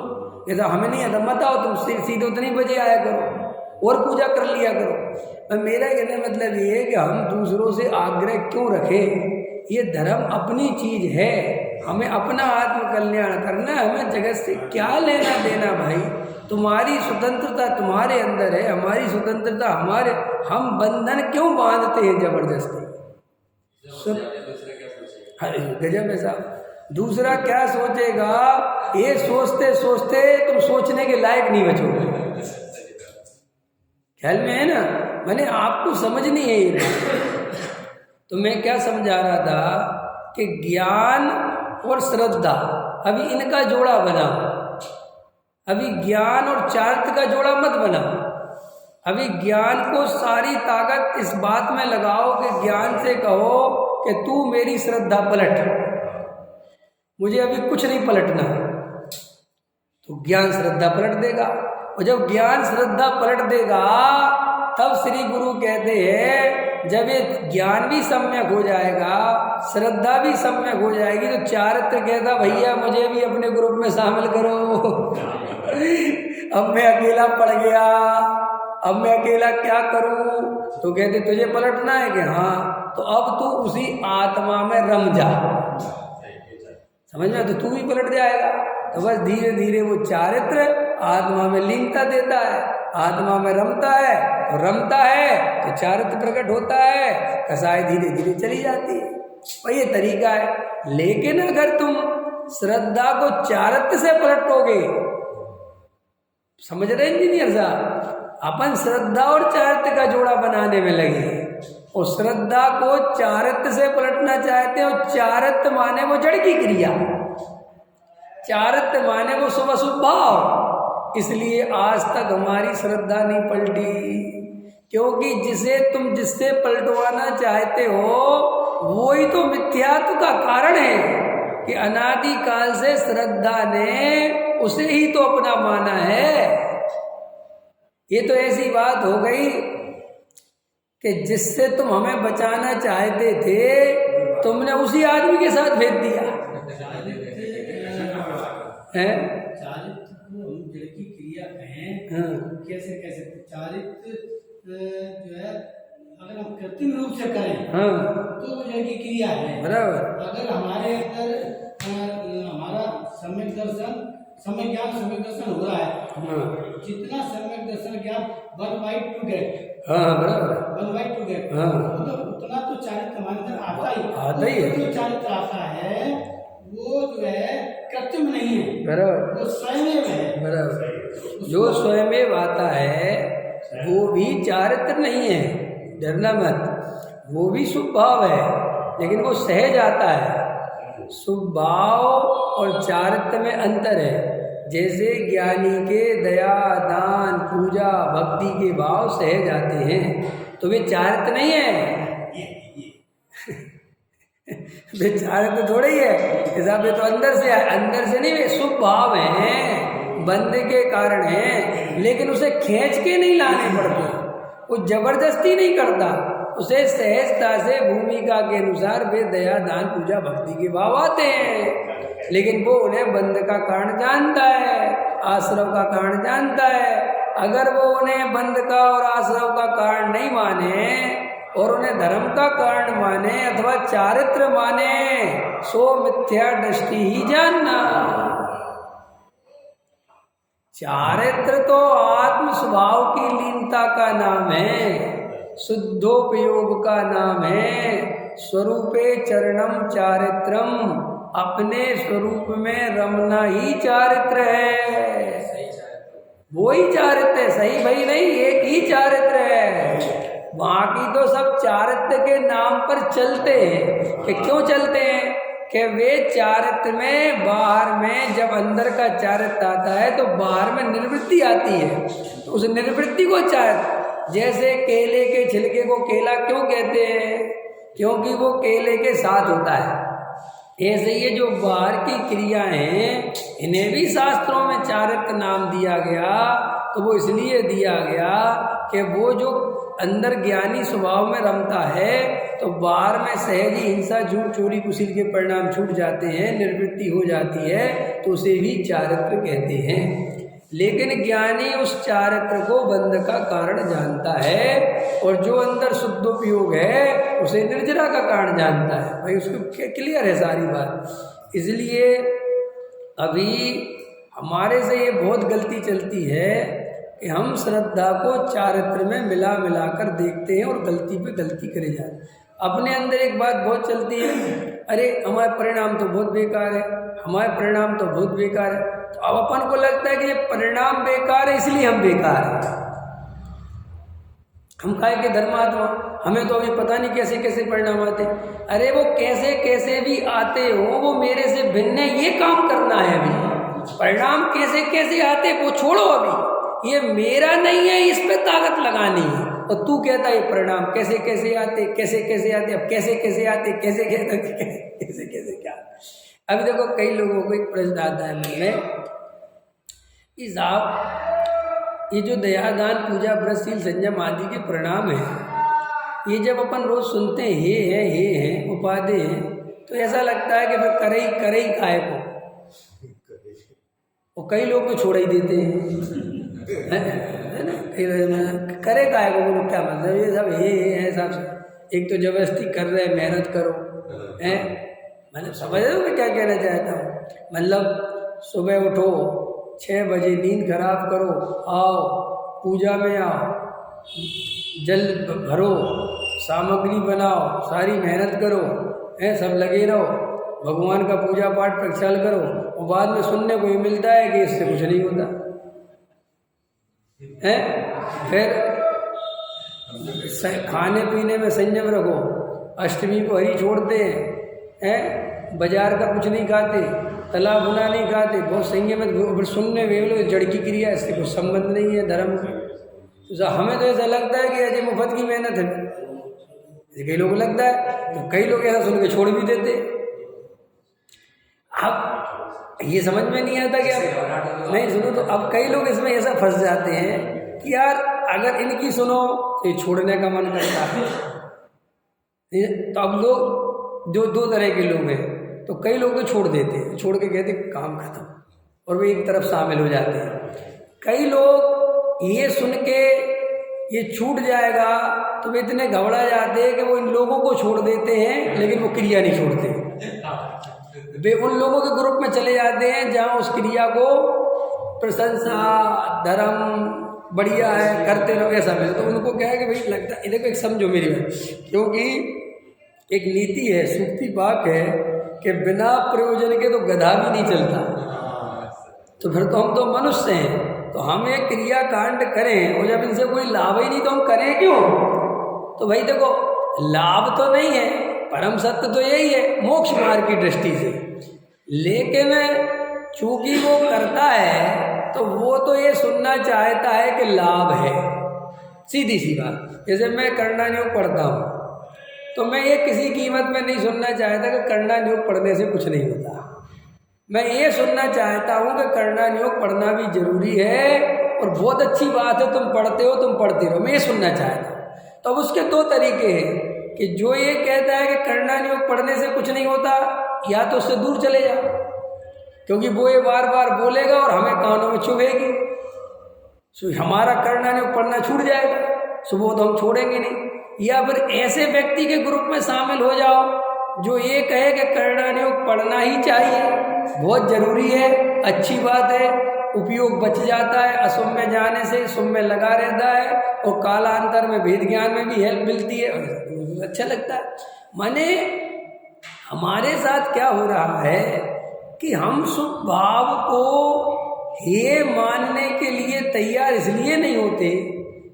ऐसा हमें नहीं आता, मत आओ, तुम सीधे उतनी बजे आया करो और पूजा कर लिया करो। मेरा कहने मतलब ये है कि हम दूसरों से आग्रह क्यों रखें? ये धर्म अपनी चीज है, हमें अपना आत्म कल्याण करना है, हमें जगत से क्या लेना देना भाई? तुम्हारी स्वतंत्रता तुम्हारे अंदर है, हमारी स्वतंत्रता हमारे, हम बंधन क्यों बांधते हैं जबरदस्ती? गजब है साहब। दूसरा क्या सोचेगा, ये सोचते सोचते तुम सोचने के लायक नहीं बचोगे, ख्याल में है ना? मैंने आपको समझनी है ये। तो मैं क्या समझा रहा था कि ज्ञान और श्रद्धा, अभी इनका जोड़ा बना, अभी ज्ञान और चारित्र का जोड़ा मत बना। अभी ज्ञान को सारी ताकत इस बात में लगाओ कि ज्ञान से कहो कि तू मेरी श्रद्धा पलट, मुझे अभी कुछ नहीं पलटना, तो ज्ञान श्रद्धा पलट देगा। और जब ज्ञान श्रद्धा पलट देगा, तब श्री गुरु कहते हैं जब ये ज्ञान भी सम्यक हो जाएगा, श्रद्धा भी सम्यक हो जाएगी, तो चारित्र कहता भैया मुझे भी अपने ग्रुप में शामिल करो अब मैं अकेला पड़ गया, अब मैं अकेला क्या करूं? तो कहते तुझे पलटना है कि हाँ, तो अब तू उसी आत्मा में रम जा, समझ में? तो तू भी पलट जाएगा। तो बस धीरे धीरे वो चारित्र आत्मा में लीनता देता है, आत्मा में रमता है, और रमता है तो चारित्र प्रकट होता है, कसाय धीरे धीरे चली जाती है। और ये तरीका है। लेकिन अगर तुम श्रद्धा को चारित्र से पलटोगे, समझ रहे इंजीनियर साहब, अपन श्रद्धा और चारित्र का जोड़ा बनाने में लगे, और श्रद्धा को चारित्र से पलटना चाहते हैं, और चारित्र माने वो जड़ की क्रिया, चारित्र माने वो शुभ अशुभ भाव। इसलिए आज तक हमारी श्रद्धा नहीं पलटी, क्योंकि जिससे पलटवाना चाहते हो वही तो मिथ्यात्व का कारण है कि अनादि काल से श्रद्धा ने उसे ही तो अपना माना है। ये तो ऐसी बात हो गई कि जिससे तुम हमें बचाना चाहते थे, तुमने उसी आदमी के साथ भेज दिया है। चारित्र को हम जड़ की क्रिया कहें, कैसे कैसे चारित्र जो है अगर हम कृत्रिम रूप से करें तो वो जड़ की क्रिया है, बराबर। अगर हमारे अंदर हमारा सम्यक दर्शन, सम्यक ज्ञान, सम्यक दर्शन हो रहा है, जितना सम्यक दर्शन ज्ञान 1 by 2 get, बराबर, 1 by 2 get, तो उतना तो चारित्र हमारे अंदर आता ही है। जो चारित्र आता है वो जो है कृत्रिम नहीं है, बराबर, वो स्वयं है, बराबर। जो स्वयं आता है वो भी चारित्र नहीं है, डरना मत, वो भी शुभ भाव है, लेकिन वो सहज आता है। शुभ भाव और चारित्र में अंतर है। जैसे ज्ञानी के दया, दान, पूजा, भक्ति के भाव सहज आते हैं, तो वे चारित्र नहीं है वे चारित्र थोड़े ही है, हिसाब तो अंदर से है, अंदर से नहीं, वे शुभ भाव हैं, बंदे के कारण हैं, लेकिन उसे खींच के नहीं लाने पड़ते, वो जबरदस्ती नहीं करता, उसे सहजता से भूमिका के अनुसार वे दया, दान, पूजा, भक्ति के भाव आते हैं, लेकिन वो उन्हें बंध का कारण जानता है, आश्रव का कारण जानता है। अगर वो उन्हें बंध का और आश्रव का कारण नहीं माने और उन्हें धर्म का कारण माने अथवा चारित्र माने, सो मिथ्या दृष्टि ही जानना। चारित्र तो आत्म स्वभाव की लीनता का नाम है, शुद्धोपयोग का नाम है। स्वरूपे चरणम चारित्रम, अपने स्वरूप में रमना ही चारित्र है, वो ही चारित्र है, सही भाई नहीं, एक ही चारित्र है। बाकी तो सब चारित्र के नाम पर चलते हैं। कि क्यों चलते हैं? कि वे चारित्र में बाहर में जब अंदर का चारित्र आता है तो बाहर में निर्वृत्ति आती है, तो उस निर्वृत्ति को चारित्र, जैसे केले के छिलके को केला क्यों कहते हैं? क्योंकि वो केले के साथ होता है। ऐसे ये जो बाहर की क्रियाएं हैं, इन्हें भी शास्त्रों में चारित्र नाम दिया गया, तो वो इसलिए दिया गया कि वो जो अंदर ज्ञानी स्वभाव में रमता है तो बाहर में सहज ही हिंसा, झूठ, चोरी, कुशील के परिणाम छूट जाते हैं, निर्वृत्ति हो जाती है, तो उसे भी चारित्र कहते हैं। लेकिन ज्ञानी उस चारित्र को बंध का कारण जानता है, और जो अंदर शुद्धोपयोग है उसे निर्जरा का कारण जानता है। भाई उसको क्लियर है सारी बात। इसलिए अभी हमारे से ये बहुत गलती चलती है कि हम श्रद्धा को चारित्र में मिला कर देखते हैं और गलती पे गलती करे जाते हैं। अपने अंदर एक बात बहुत चलती है, अरे हमारे परिणाम तो बहुत बेकार है, हमारे परिणाम तो बहुत बेकार है। तो अब अपन को लगता है कि ये परिणाम बेकार है इसलिए हम बेकार हैं। हम काहे के धर्मात्मा, हमें तो अभी पता नहीं कैसे कैसे परिणाम आते। अरे वो कैसे कैसे भी आते हो, वो मेरे से भिन्न है, ये काम करना है। अभी परिणाम कैसे कैसे आते वो छोड़ो, अभी ये मेरा नहीं है, इस पे ताकत लगानी है। और तू कहता है परिणाम कैसे कैसे आते, कैसे कैसे आते, अब कैसे कैसे आते, कैसे कैसे कैसे कैसे क्या। अभी देखो कई लोगों को एक प्रश्न आता है मन में कि साहब ये जो दया, दान, पूजा, व्रतशील, संयम आदि के परिणाम हैं, ये जब अपन रोज सुनते हैं हे हैं उपाधि हैं, तो ऐसा लगता है कि फिर करे ही काय को। और कई लोग तो छोड़ ही देते हैं, है ना, करे काय को, बोलो क्या मतलब, ये सब है हिसाब से। एक तो जबरदस्ती कर रहे हैं, मेहनत करो, हैं, मतलब समझ रहे हो मैं क्या कहना चाहता हूँ। मतलब सुबह उठो 6 बजे, नींद खराब करो, आओ पूजा में आओ, जल भरो, सामग्री बनाओ, सारी मेहनत करो, सब लगे रहो, भगवान का पूजा पाठ प्रचार करो, और बाद में सुनने को ये मिलता है कि इससे कुछ नहीं होता है। फिर खाने पीने में संयम रखो, अष्टमी को हरी छोड़ते हैं, बाजार का कुछ नहीं खाते, तला भुना नहीं खाते, बहुत संयम है। सुनने में जड़ की क्रिया, इससे कुछ संबंध नहीं है धर्म से। तो हमें तो ऐसा लगता है कि अजय मुफ्त की मेहनत है, कई लोगों को लगता है, तो कई लोग ऐसा सुन के छोड़ भी देते। अब ये समझ में नहीं आता कि अब नहीं सुनो, तो अब कई लोग इसमें ऐसा फंस जाते हैं कि यार अगर इनकी सुनो तो ये छोड़ने का मन करता है। तो अब लोग जो दो तरह के लोग हैं, तो कई लोग तो छोड़ देते हैं, छोड़ के कहते काम खत्म, और वे एक तरफ शामिल हो जाते हैं। कई लोग ये सुन के ये छूट जाएगा तो वे इतने घबरा जाते हैं कि वो इन लोगों को छोड़ देते हैं, लेकिन वो क्रिया नहीं छोड़ते। वे उन लोगों के ग्रुप में चले जाते हैं जहाँ उस क्रिया को प्रशंसा, धर्म बढ़िया है, करते रहो, ऐसा मिले। तो उनको क्या है कि भाई लगता है, देखो एक समझो मेरी बात, क्योंकि एक नीति है, सूक्ति बात है कि बिना प्रयोजन के तो गधा भी नहीं चलता। तो फिर तो हम तो मनुष्य हैं, तो हम एक क्रिया कांड करें और जब इनसे कोई लाभ ही नहीं तो हम करें क्यों? तो भाई देखो, लाभ तो नहीं है, परम सत्य तो यही है मोक्ष मार्ग की दृष्टि से, लेकिन चूंकि वो करता है तो वो तो ये सुनना चाहता है कि लाभ है। सीधी सी बात, जैसे मैं करणान योग पढ़ता हूँ तो मैं ये किसी कीमत में नहीं सुनना चाहता कि करणान योग पढ़ने से कुछ नहीं होता। मैं ये सुनना चाहता हूँ कि करणान योग पढ़ना भी जरूरी है और बहुत अच्छी बात है, तुम पढ़ते हो, तुम पढ़ते रहो, मैं ये सुनना चाहता हूँ। तो अब उसके दो तरीके हैं कि जो ये कहता है कि करणान योग पढ़ने से कुछ नहीं होता, या तो उससे दूर चले जाओ, क्योंकि वो ये बार बार बोलेगा और हमें कानों में चुभेगी, तो हमारा करणान योग पढ़ना छूट जाएगा, सुबह तो हम छोड़ेंगे नहीं। या फिर ऐसे व्यक्ति के ग्रुप में शामिल हो जाओ जो ये कहे कि करणान योग पढ़ना ही चाहिए, बहुत जरूरी है, अच्छी बात है, उपयोग बच जाता है, अशुभ में जाने से शुभ में लगा रहता है, और कालांतर में भेद ज्ञान में भी हेल्प मिलती है, और अच्छा लगता है। माने हमारे साथ क्या हो रहा है कि हम शुभ भाव को हे मानने के लिए तैयार इसलिए नहीं होते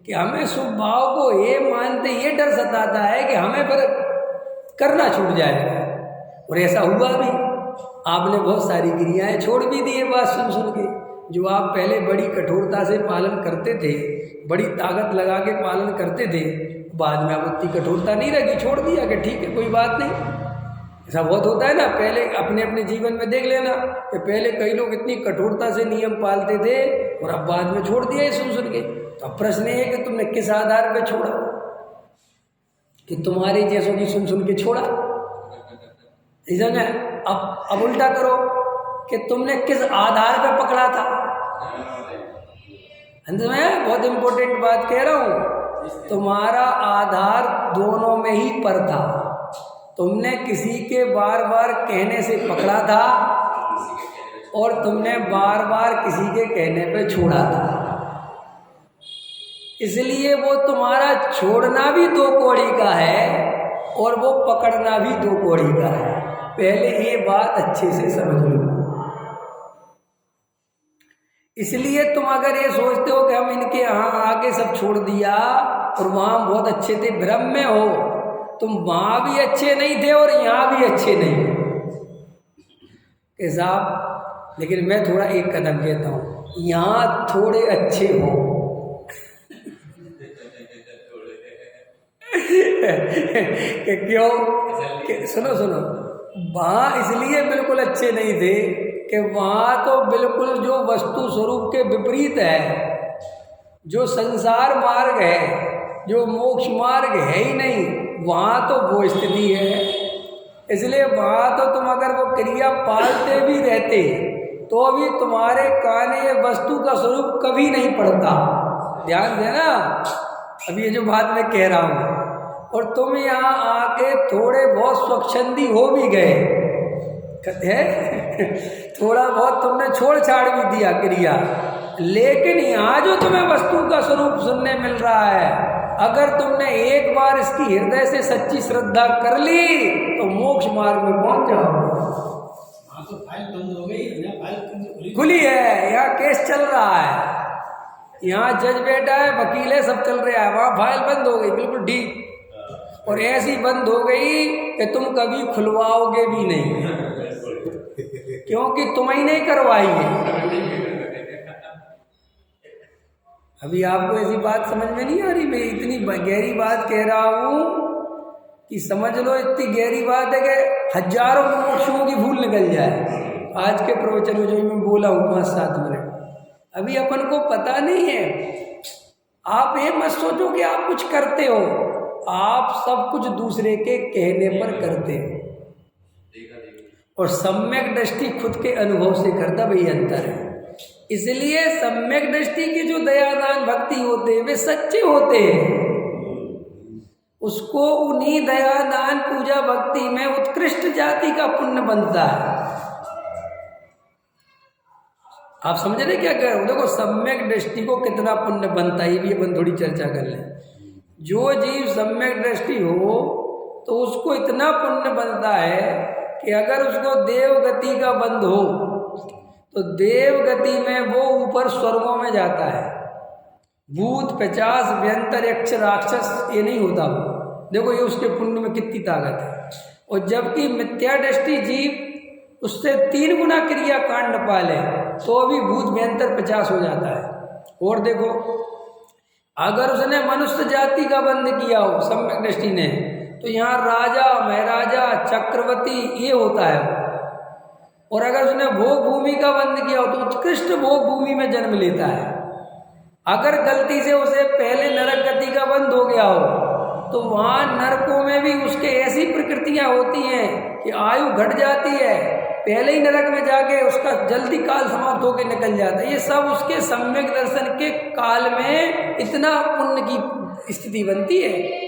कि हमें शुभ भाव को हे मानते ये डर सताता है कि हमें फिर करना छूट जाएगा। और ऐसा हुआ भी, आपने बहुत सारी क्रियाएं छोड़ भी दी है बात सुन सुन के, जो आप पहले बड़ी कठोरता से पालन करते थे, बड़ी ताकत लगा के पालन करते थे, बाद में आप उतनी कठोरता नहीं रखी, छोड़ दिया कि ठीक है कोई बात नहीं। ऐसा बहुत होता है ना, पहले अपने अपने जीवन में देख लेना कि पहले कई लोग इतनी कठोरता से नियम पालते थे और अब बाद में छोड़ दिया ये सुन सुन के। तो अब प्रश्न ये है कि तुमने किस आधार पर छोड़ा, कि तुम्हारे जैसों की सुन सुन के छोड़ा, ऐसा ना। अब उल्टा करो कि तुमने किस आधार पर पकड़ा था। अंत में बहुत इंपॉर्टेंट बात कह रहा हूँ, तुम्हारा आधार दोनों में ही पर था। तुमने किसी के बार बार कहने से पकड़ा था और तुमने बार बार किसी के कहने पे छोड़ा था, इसलिए वो तुम्हारा छोड़ना भी दो कौड़ी का है और वो पकड़ना भी दो कौड़ी का है। पहले ये बात अच्छे से समझ लो। इसलिए तुम अगर ये सोचते हो कि हम इनके यहाँ आके सब छोड़ दिया और वहाँ बहुत अच्छे थे, भ्रम में हो। तुम वहाँ भी अच्छे नहीं थे और यहाँ भी अच्छे नहीं के साहब, लेकिन मैं थोड़ा एक कदम कहता हूँ, यहाँ थोड़े अच्छे हो कि क्यों कि सुनो वहाँ इसलिए बिल्कुल अच्छे नहीं थे कि वहाँ तो बिल्कुल जो वस्तु स्वरूप के विपरीत है, जो संसार मार्ग है, जो मोक्ष मार्ग है ही नहीं, वहाँ तो वो स्थिति है। इसलिए वहाँ तो तुम अगर वो क्रिया पालते भी रहते तो भी तुम्हारे कान ये वस्तु का स्वरूप कभी नहीं पड़ता। ध्यान देना, अभी ये जो बात मैं कह रहा हूँ, और तुम यहाँ आके थोड़े बहुत स्वच्छंदी हो भी गए, कहते हैं थोड़ा बहुत तुमने छोड़ छाड़ भी दिया क्रिया, लेकिन यहाँ जो तुम्हें वस्तु का स्वरूप सुनने मिल रहा है, अगर तुमने एक बार इसकी हृदय से सच्ची श्रद्धा कर ली तो मोक्ष मार्ग में पहुंच जाओगे। हाँ तो फाइल बंद हो गई, फाइल खुली है, यहाँ केस चल रहा है, यहाँ जज बैठा है, वकील है, सब चल रहा है, वहाँ फाइल बंद हो गई बिल्कुल ठीक, और ऐसी बंद हो गई कि तुम कभी खुलवाओगे भी नहीं, क्योंकि तुम ही नहीं करवाई है। अभी आपको ऐसी बात समझ में नहीं आ रही, मैं इतनी गहरी बात कह रहा हूँ कि समझ लो, इतनी गहरी बात है कि हजारों मोक्षों की भूल निकल जाए। आज के प्रवचन में जो मैं बोला हूँ 5-7 मिनट, अभी अपन को पता नहीं है। आप ये मत सोचो कि आप कुछ करते हो, आप सब कुछ दूसरे के कहने पर करते हो, और सम्यक दृष्टि खुद के अनुभव से करता, वही अंतर है। इसलिए सम्यक दृष्टि के जो दयादान भक्ति होते हैं वे सच्चे होते हैं, उसको उन्हीं दयादान पूजा भक्ति में उत्कृष्ट जाति का पुण्य बनता है। आप समझ रहे क्या कह रहे हो? देखो सम्यक दृष्टि को कितना पुण्य बनता है, ये भी अपन थोड़ी चर्चा कर लें। जो जीव सम्यक दृष्टि हो तो उसको इतना पुण्य बनता है कि अगर उसको देव गति का बंध हो तो देव गति में वो ऊपर स्वर्गों में जाता है। भूत, पिशाच, व्यंतर, यक्ष, राक्षस ये नहीं होता वो। देखो ये उसके पुण्य में कितनी ताकत है। और जबकि मिथ्या दृष्टि जीव उससे 3 गुना क्रिया कांड पाले तो भी भूत, व्यंतर, पिशाच हो जाता है। और देखो अगर उसने मनुष्य जाति का बंध किया हो सम्यक दृष्टि ने, तो यहाँ राजा, महाराजा, चक्रवर्ती ये होता है। और अगर उसने भोग भूमि का बंध किया हो तो उत्कृष्ट भोग भूमि में जन्म लेता है। अगर गलती से उसे पहले नरक गति का बंध हो गया हो तो वहाँ नरकों में भी उसके ऐसी प्रकृतियाँ होती हैं कि आयु घट जाती है, पहले ही नरक में जाके उसका जल्दी काल समाप्त होकर निकल जाता है। ये सब उसके सम्यक दर्शन के काल में इतना पुण्य की स्थिति बनती है।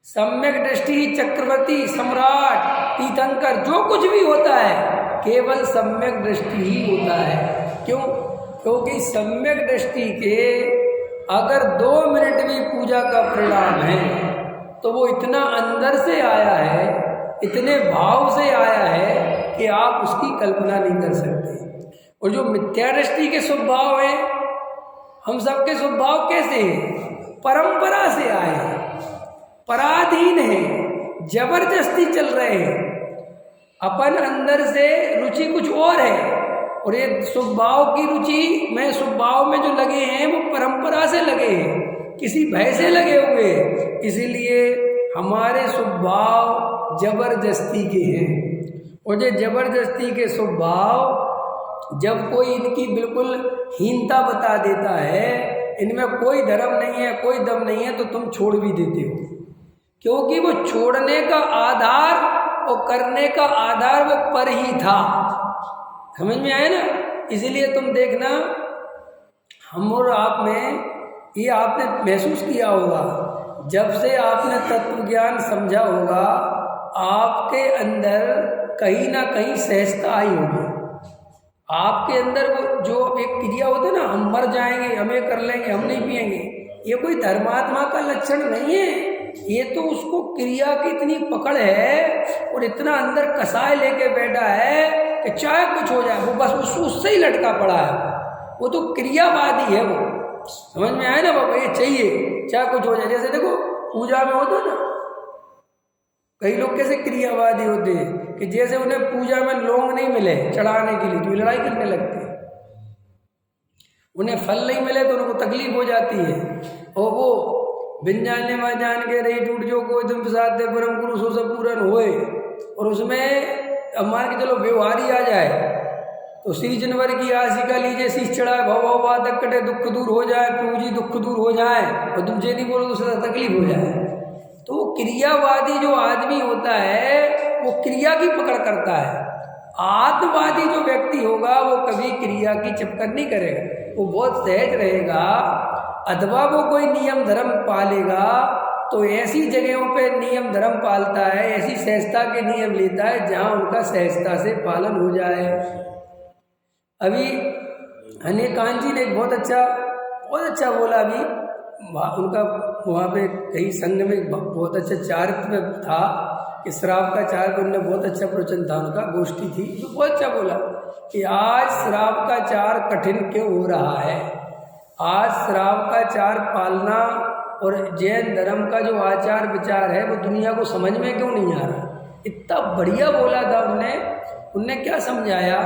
सम्यक दृष्टि, चक्रवर्ती, सम्राट, तीर्थंकर, जो कुछ भी होता है केवल सम्यक दृष्टि ही होता है। क्यों? क्योंकि सम्यक दृष्टि के अगर 2 मिनट भी पूजा का परिणाम है तो वो इतना अंदर से आया है, इतने भाव से आया है कि आप उसकी कल्पना नहीं कर सकते। और जो मिथ्या दृष्टि के स्वभाव हैं, हम सबके स्वभाव कैसे हैं? परंपरा से आए हैं, पराधीन है, जबरदस्ती चल रहे हैं। अपन अंदर से रुचि कुछ और है, और ये स्वभाव की रुचि में, स्वभाव में जो लगे हैं वो परंपरा से लगे हैं, किसी भय से लगे हुए हैं। इसीलिए हमारे स्वभाव जबरदस्ती के हैं। और ये जबरदस्ती के स्वभाव जब कोई इनकी बिल्कुल हीनता बता देता है, इनमें कोई धर्म नहीं है, कोई दम नहीं है, तो तुम छोड़ भी देते हो। क्योंकि वो छोड़ने का आधार और करने का आधार वो पर ही था। समझ में आया ना? इसीलिए तुम देखना, हम और आप में ये आपने महसूस किया होगा, जब से आपने तत्व ज्ञान समझा होगा आपके अंदर कहीं ना कहीं सहजता आई होगी। आपके अंदर वो जो एक क्रिया होता है ना, हम मर जाएंगे, हम ये कर लेंगे, हम नहीं पिएंगे, ये कोई धर्मात्मा का लक्षण नहीं है। ये तो उसको क्रिया की इतनी पकड़ है और इतना अंदर कसाय लेके बैठा है कि चाहे कुछ हो जाए वो बस उससे ही लटका पड़ा है। वो तो क्रियावादी है। वो समझ में आया ना बाबा? ये चाहिए चाहे कुछ हो जाए। जैसे देखो पूजा में होता ना, कई लोग कैसे क्रियावादी होते हैं कि जैसे उन्हें पूजा में लौंग नहीं मिले चढ़ाने के लिए तो लड़ाई करने लगते हैं, उन्हें फल नहीं मिले तो उनको तकलीफ हो जाती है। और वो बिन जानने मा जान के रही टूट जो कोई तुम प्रसाद दे परम गुरु सो सब पूरन होए। और उसमें अब मान के चलो व्यवहारी आ जाए तो श्री जनवर की आशिका लीजिए, शीश चढ़ाए, भव बाधक कटे, दुख दूर हो जाए, प्रभु जी दुख दूर हो जाए, और तुम जे नहीं बोलो तो उससे तकलीफ हो जाए। तो क्रियावादी जो आदमी होता है वो क्रिया की पकड़ करता है। आत्मवादी जो व्यक्ति होगा वो कभी क्रिया की चक्कर नहीं करेगा, वो बहुत सहज रहेगा। अथवा वो कोई नियम धर्म पालेगा तो ऐसी जगहों पे नियम धर्म पालता है, ऐसी सहजता के नियम लेता है जहाँ उनका सहजता से पालन हो जाए। अभी अनेकांत जी ने एक बहुत अच्छा बोला अभी उनका वहाँ पे कई संघ में बहुत अच्छा चारित्र्य था कि श्राप का चार उनने बहुत अच्छा प्रवचन था उनका, गोष्ठी थी, तो बहुत अच्छा बोला कि आज श्राप का चार कठिन क्यों हो रहा है, आज श्राप का चार पालना और जैन धर्म का जो आचार विचार है वो दुनिया को समझ में क्यों नहीं आ रहा। इतना बढ़िया बोला था उनने क्या समझाया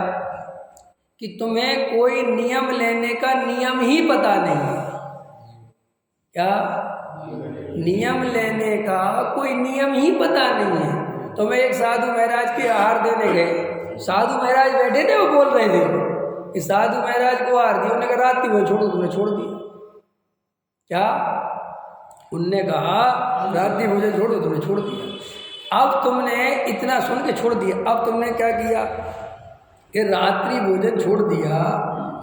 कि तुम्हें कोई नियम लेने का नियम ही पता नहीं है। क्या नियम लेने का कोई नियम ही पता नहीं है। तो मैं एक साधु महाराज के आहार देने गए, साधु महाराज बैठे थे, वो बोल रहे थे कि साधु महाराज को आहार दिया, उन्होंने कहा रात्रि में छोड़ो, तुमने छोड़ दिया। क्या उनने कहा रात्रि भोजन छोड़ो, तुमने छोड़ दिया। अब तुमने इतना सुन के छोड़ दिया, अब तुमने क्या किया कि रात्रि भोजन छोड़ दिया,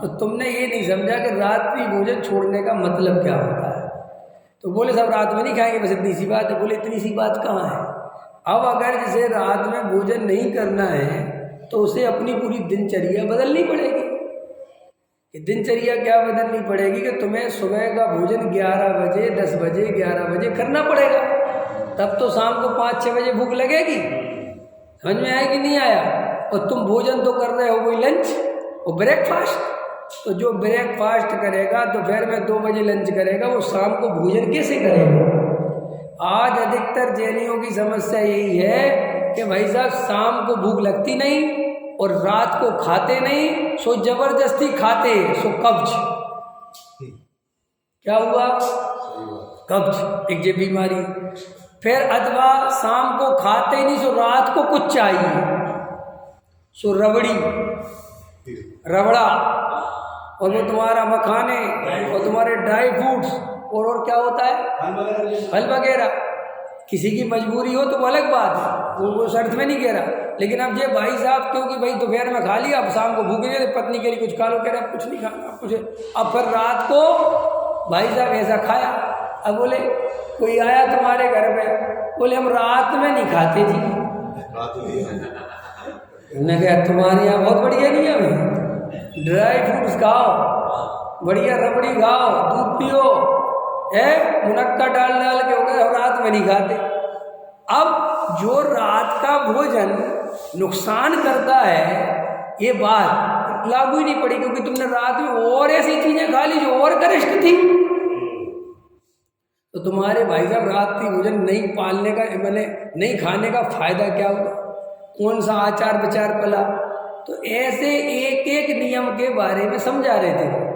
तो तुमने ये नहीं समझा कि रात्रि भोजन छोड़ने का मतलब क्या होता है। तो बोले साहब रात में नहीं खाएंगे, बस इतनी सी बात है। बोले इतनी सी बात कहाँ है। अब अगर जैसे रात में भोजन नहीं करना है तो उसे अपनी पूरी दिनचर्या बदलनी पड़ेगी। कि दिनचर्या क्या बदलनी पड़ेगी कि तुम्हें सुबह का भोजन 11 बजे 10 बजे 11 बजे करना पड़ेगा, तब तो शाम को 5-6 बजे भूख लगेगी। समझ में आया कि नहीं आया। और तुम भोजन तो कर रहे हो वही लंच और ब्रेकफास्ट, तो जो ब्रेकफास्ट करेगा दोपहर में 2 बजे लंच करेगा, वो शाम को भोजन कैसे करेगा। आज अधिकतर जैनियों की समस्या यही है कि भाई साहब शाम को भूख लगती नहीं और रात को खाते नहीं, सो जबरदस्ती खाते, सो कब्ज। क्या हुआ, कब्ज, एक ये बीमारी। फिर अथवा शाम को खाते नहीं, सो रात को कुछ चाहिए, सो रबड़ी रबड़ा, और वो तुम्हारा मखाने और तुम्हारे ड्राई फ्रूट्स और क्या होता है फल वगैरह। किसी की मजबूरी हो तो वो अलग बात है, वो शर्त में नहीं कह रहा। लेकिन अब ये भाई साहब क्योंकि भाई दोपहर में खा लिया, अब शाम को भूखे रहे, पत्नी के लिए कुछ खा लो, कह रहे कुछ नहीं खाना कुछ। अब फिर रात को भाई साहब ऐसा खाया। अब बोले कोई आया तुम्हारे घर में, बोले हम रात में नहीं खाते जी। उन्होंने कहा तुम्हारे यहाँ बहुत बढ़िया नियम है, ड्राई फ्रूट्स खाओ, बढ़िया रबड़ी खाओ, दूध पियो, मुनक्का डाल के हो गए, और रात में नहीं खाते। अब जो रात का भोजन नुकसान करता है ये बात लागू ही नहीं पड़ी, क्योंकि तुमने रात में और ऐसी चीजें खा ली जो और गरिष्ठ थी। तो तुम्हारे भाई साहब रात्रि भोजन नहीं पालने का, मैंने नहीं खाने का फायदा क्या हुआ, कौन सा आचार विचार पला। तो ऐसे एक एक नियम के बारे में समझा रहे थे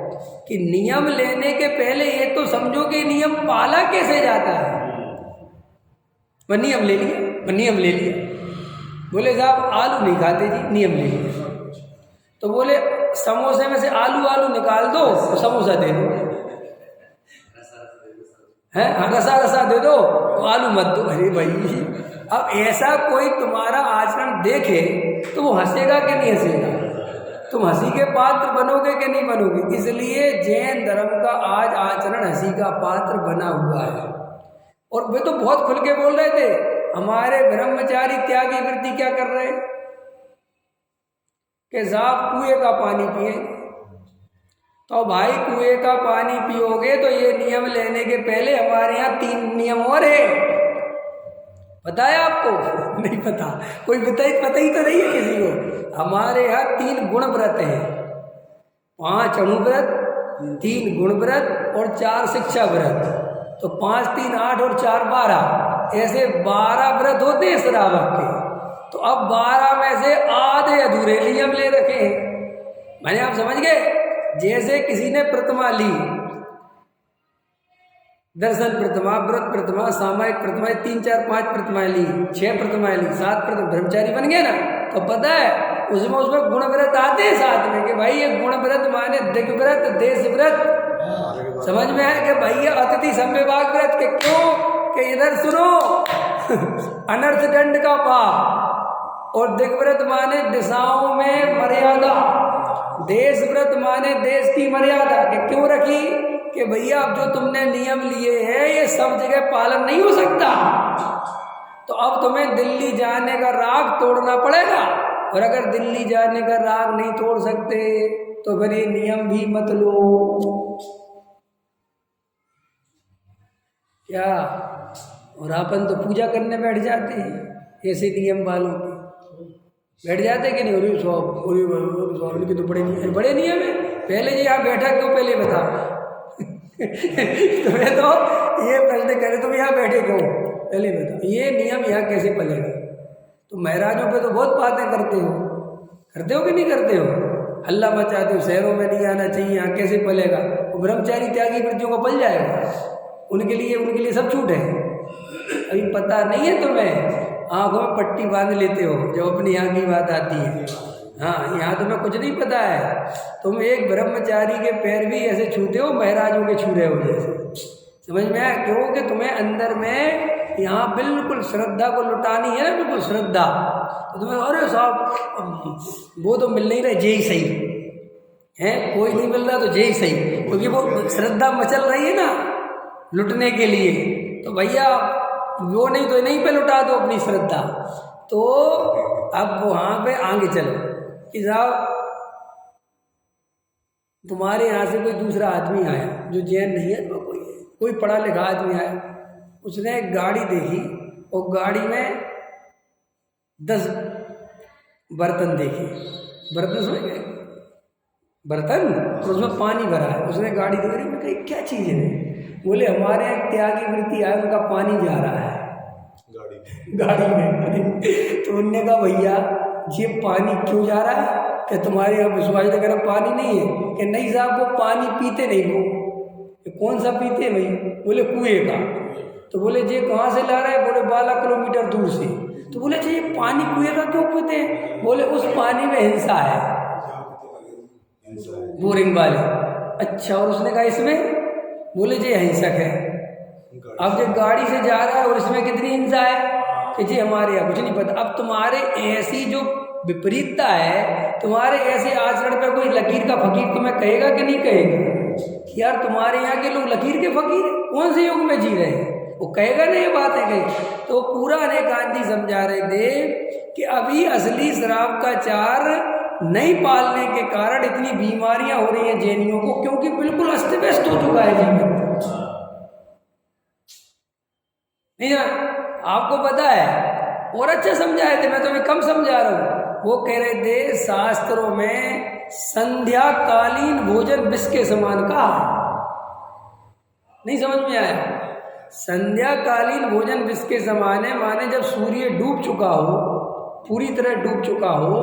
कि नियम लेने के पहले ये तो समझो कि नियम पाला कैसे जाता है। वह नियम ले लिया, बोले साहब आलू नहीं खाते जी, नियम ले लिया। तो बोले समोसे में से आलू निकाल दो तो समोसा दे दो, है रसा दे दो, आलू मत दो। अरे भाई अब ऐसा कोई तुम्हारा आचरण देखे तो वो हंसेगा कि नहीं हंसेगा, तुम हंसी के पात्र बनोगे कि नहीं बनोगे। इसलिए जैन धर्म का आज आचरण हंसी का पात्र बना हुआ है। और वे तो बहुत खुल के बोल रहे थे, हमारे ब्रह्मचारी त्यागी वृत्ति क्या कर रहे कि साहब कुएं का पानी पिए। तो भाई कुएं का पानी पियोगे तो ये नियम लेने के पहले हमारे यहाँ 3 नियम और है। पता है आपको? नहीं पता, कोई पता ही तो नहीं है किसी को। हमारे यहाँ 3 गुण व्रत हैं, 5 अणु व्रत, 3 गुण व्रत और 4 शिक्षा व्रत। तो 5, 3, 8 और 4, 12, ऐसे 12 व्रत होते हैं श्रावक के। तो अब 12 में से आधे अधूरे नियम ले रखे हैं। मैंने आप समझ गए, जैसे किसी ने प्रतिमा ली, दर्शन प्रतिमा, व्रत प्रतिमा, सामायिक प्रतिमा, 3, 4, 5 प्रतिमाएं ली, 6 प्रतिमाएं ली, 7 ब्रह्मचारी बन गए ना। तो पता है उसमें गुण व्रत आते हैं साथ में कि भाई ये गुण व्रत माने दिग व्रत, देश व्रत। समझ में आया कि भाई ये अतिथि संविभाग व्रत के क्यों कि इधर सुनो अनर्थ दंड का पाप, और दिग व्रत माने दिशाओं में मर्यादा, देश व्रत माने देश की मर्यादा। कि क्यों रखी कि भैया अब जो तुमने नियम लिए हैं ये सब जगह पालन नहीं हो सकता, तो अब तुम्हें दिल्ली जाने का राग तोड़ना पड़ेगा। और अगर दिल्ली जाने का राग नहीं तोड़ सकते तो फिर ये नियम भी मत लो। क्या? और अपन तो पूजा करने बैठ जाते हैं ऐसे नियम वालों के, बैठ जाते कि नहीं? उनके तो बड़े नियम है। पहले जी यहाँ बैठा क्यों, पहले बता। तुम्हें तो ये प्रश्न करे तुम यहाँ बैठे क्यों, पहले बता। ये नियम यहाँ कैसे पलेगा? तो महाराजों पे तो बहुत बातें करते हो कि नहीं करते हो? हल्ला मचाते हो, शहरों में नहीं आना चाहिए, यहाँ कैसे पलेगा? वो ब्रह्मचारी त्यागी वृत्तियों को पल जाएगा। उनके लिए सब छूट है। अभी पता नहीं है तुम्हें, आंखों में पट्टी बांध लेते हो जब अपनी यहाँ की बात आती है। हाँ, यहाँ तुम्हें कुछ नहीं पता है। तुम एक ब्रह्मचारी के पैर भी ऐसे छूते हो महाराजों के छू रहे हो जैसे। समझ में आया? क्यों? कि तुम्हें अंदर में यहाँ बिल्कुल श्रद्धा को लुटानी है ना, बिल्कुल श्रद्धा। तो तुम्हें अरे साहब वो तो मिल नहीं रहा, जे ही सही है, कोई नहीं मिल रहा तो जे ही सही, क्योंकि वो श्रद्धा मचल रही है ना लुटने के लिए। तो भैया वो नहीं तो नहीं पे लुटा दो अपनी श्रद्धा। तो अब वहाँ पे आगे चलो कि साहब तुम्हारे यहाँ से कोई दूसरा आदमी आया जो जैन नहीं है, तो कोई पढ़ा लिखा आदमी आया, उसने एक गाड़ी देखी और गाड़ी में 10 बर्तन देखे। बर्तन समझ गए? बर्तन, तो उसमें पानी भरा है। उसने गाड़ी देख रही, कही क्या चीज़ है? बोले हमारे यहाँ त्यागी वृत्ति आए, उनका पानी जा रहा है गाड़ी में। तो उनने कहा भैया ये पानी क्यों जा रहा है? कि तुम्हारे यहाँ विश्वास वगैरह पानी नहीं है? कि नहीं साहब वो पानी पीते नहीं। वो कौन सा पीते भाई? बोले कुएं का। तो बोले जी कहाँ से ला रहे हैं? बोले 12 किलोमीटर दूर से। तो बोले जी ये पानी कुएं का क्यों पीते हैं? बोले उस पानी में हिंसा है, बोरिंग वाले। अच्छा, और उसने कहा इसमें? बोले जी हिंसक है। अब जब गाड़ी से जा रहा है और इसमें कितनी हिंसा है कि जी हमारे यहाँ कुछ नहीं पता। अब तुम्हारे ऐसी जो विपरीतता है, तुम्हारे ऐसे आचरण पे कोई लकीर का फकीर तुम्हें कहेगा कि नहीं कहेगा? यार तुम्हारे यहाँ के लोग लकीर के फकीर हैं, कौन से युग में जी रहे हैं? वो कहेगा नहीं, ये बात है कहीं। तो पूरा अनेकांत जी समझा रहे थे कि अभी असली शराब का चार नहीं पालने के कारण इतनी बीमारियां हो रही हैं जैनियों को, क्योंकि बिल्कुल अस्त व्यस्त हो चुका है जीवन। नहीं ना, आपको पता है, और अच्छा समझाए थे, मैं तो अभी कम समझा रहा हूँ। वो कह रहे थे शास्त्रों में संध्याकालीन भोजन विष के समान का, नहीं समझ में आया? संध्याकालीन भोजन विष के समान है, माने जब सूर्य डूब चुका हो, पूरी तरह डूब चुका हो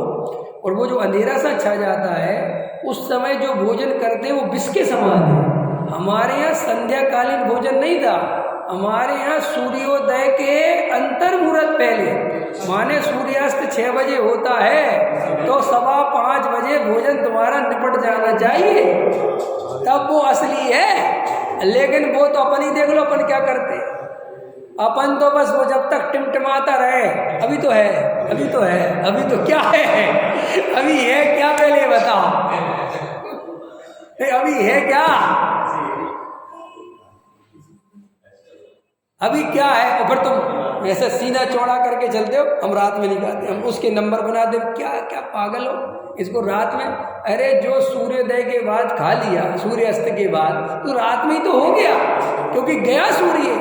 और वो जो अंधेरा सा छा जाता है, उस समय जो भोजन करते हैं वो विष के समान है। हमारे यहाँ संध्याकालीन भोजन नहीं था, हमारे यहाँ सूर्योदय के अंतर मुहूर्त पहले, माने सूर्यास्त 6 बजे होता है तो 5:15 बजे भोजन तुम्हारा निपट जाना चाहिए, तब वो असली है। लेकिन वो तो अपन ही देख लो, अपन क्या करते, अपन तो बस वो जब तक टिमटिमाता रहे, अभी तो है, अभी तो है, अभी तो क्या है, अभी है क्या, पहले बताओ, अभी है क्या, अभी क्या है? और फिर तुम ऐसा सीना चौड़ा करके चलते हो, हम रात में नहीं खाते, हम उसके नंबर बना दे। क्या क्या पागल हो, इसको रात में? अरे जो सूर्योदय के बाद खा लिया, सूर्यास्त के बाद, तो रात में ही तो हो गया, क्योंकि गया सूर्य,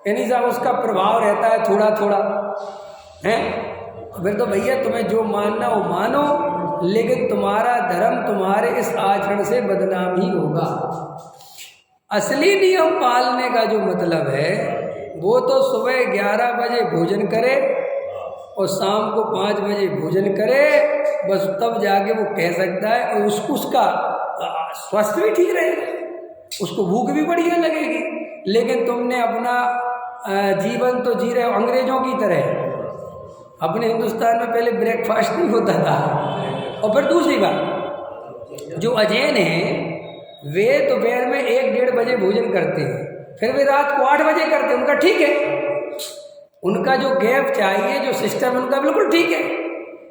यानी साहब उसका प्रभाव रहता है थोड़ा थोड़ा है। फिर तो भैया तुम्हें जो मानना हो मानो, लेकिन तुम्हारा धर्म तुम्हारे इस आचरण से बदनाम ही होगा। असली नियम पालने का जो मतलब है वो तो सुबह 11 बजे भोजन करे और शाम को 5 बजे भोजन करे, बस तब जाके वो कह सकता है, और उसका स्वास्थ्य भी ठीक रहेगा, उसको भूख भी बढ़िया लगेगी। लेकिन तुमने अपना जीवन तो जी रहे हो अंग्रेजों की तरह। अपने हिंदुस्तान में पहले ब्रेकफास्ट नहीं होता था। और फिर दूसरी बात, जो अजैन हैं वे दोपहर में 1-1:30 बजे भोजन करते हैं, फिर वे रात को 8 बजे करते हैं, उनका ठीक है, उनका जो गैप चाहिए, जो सिस्टम उनका बिल्कुल ठीक है।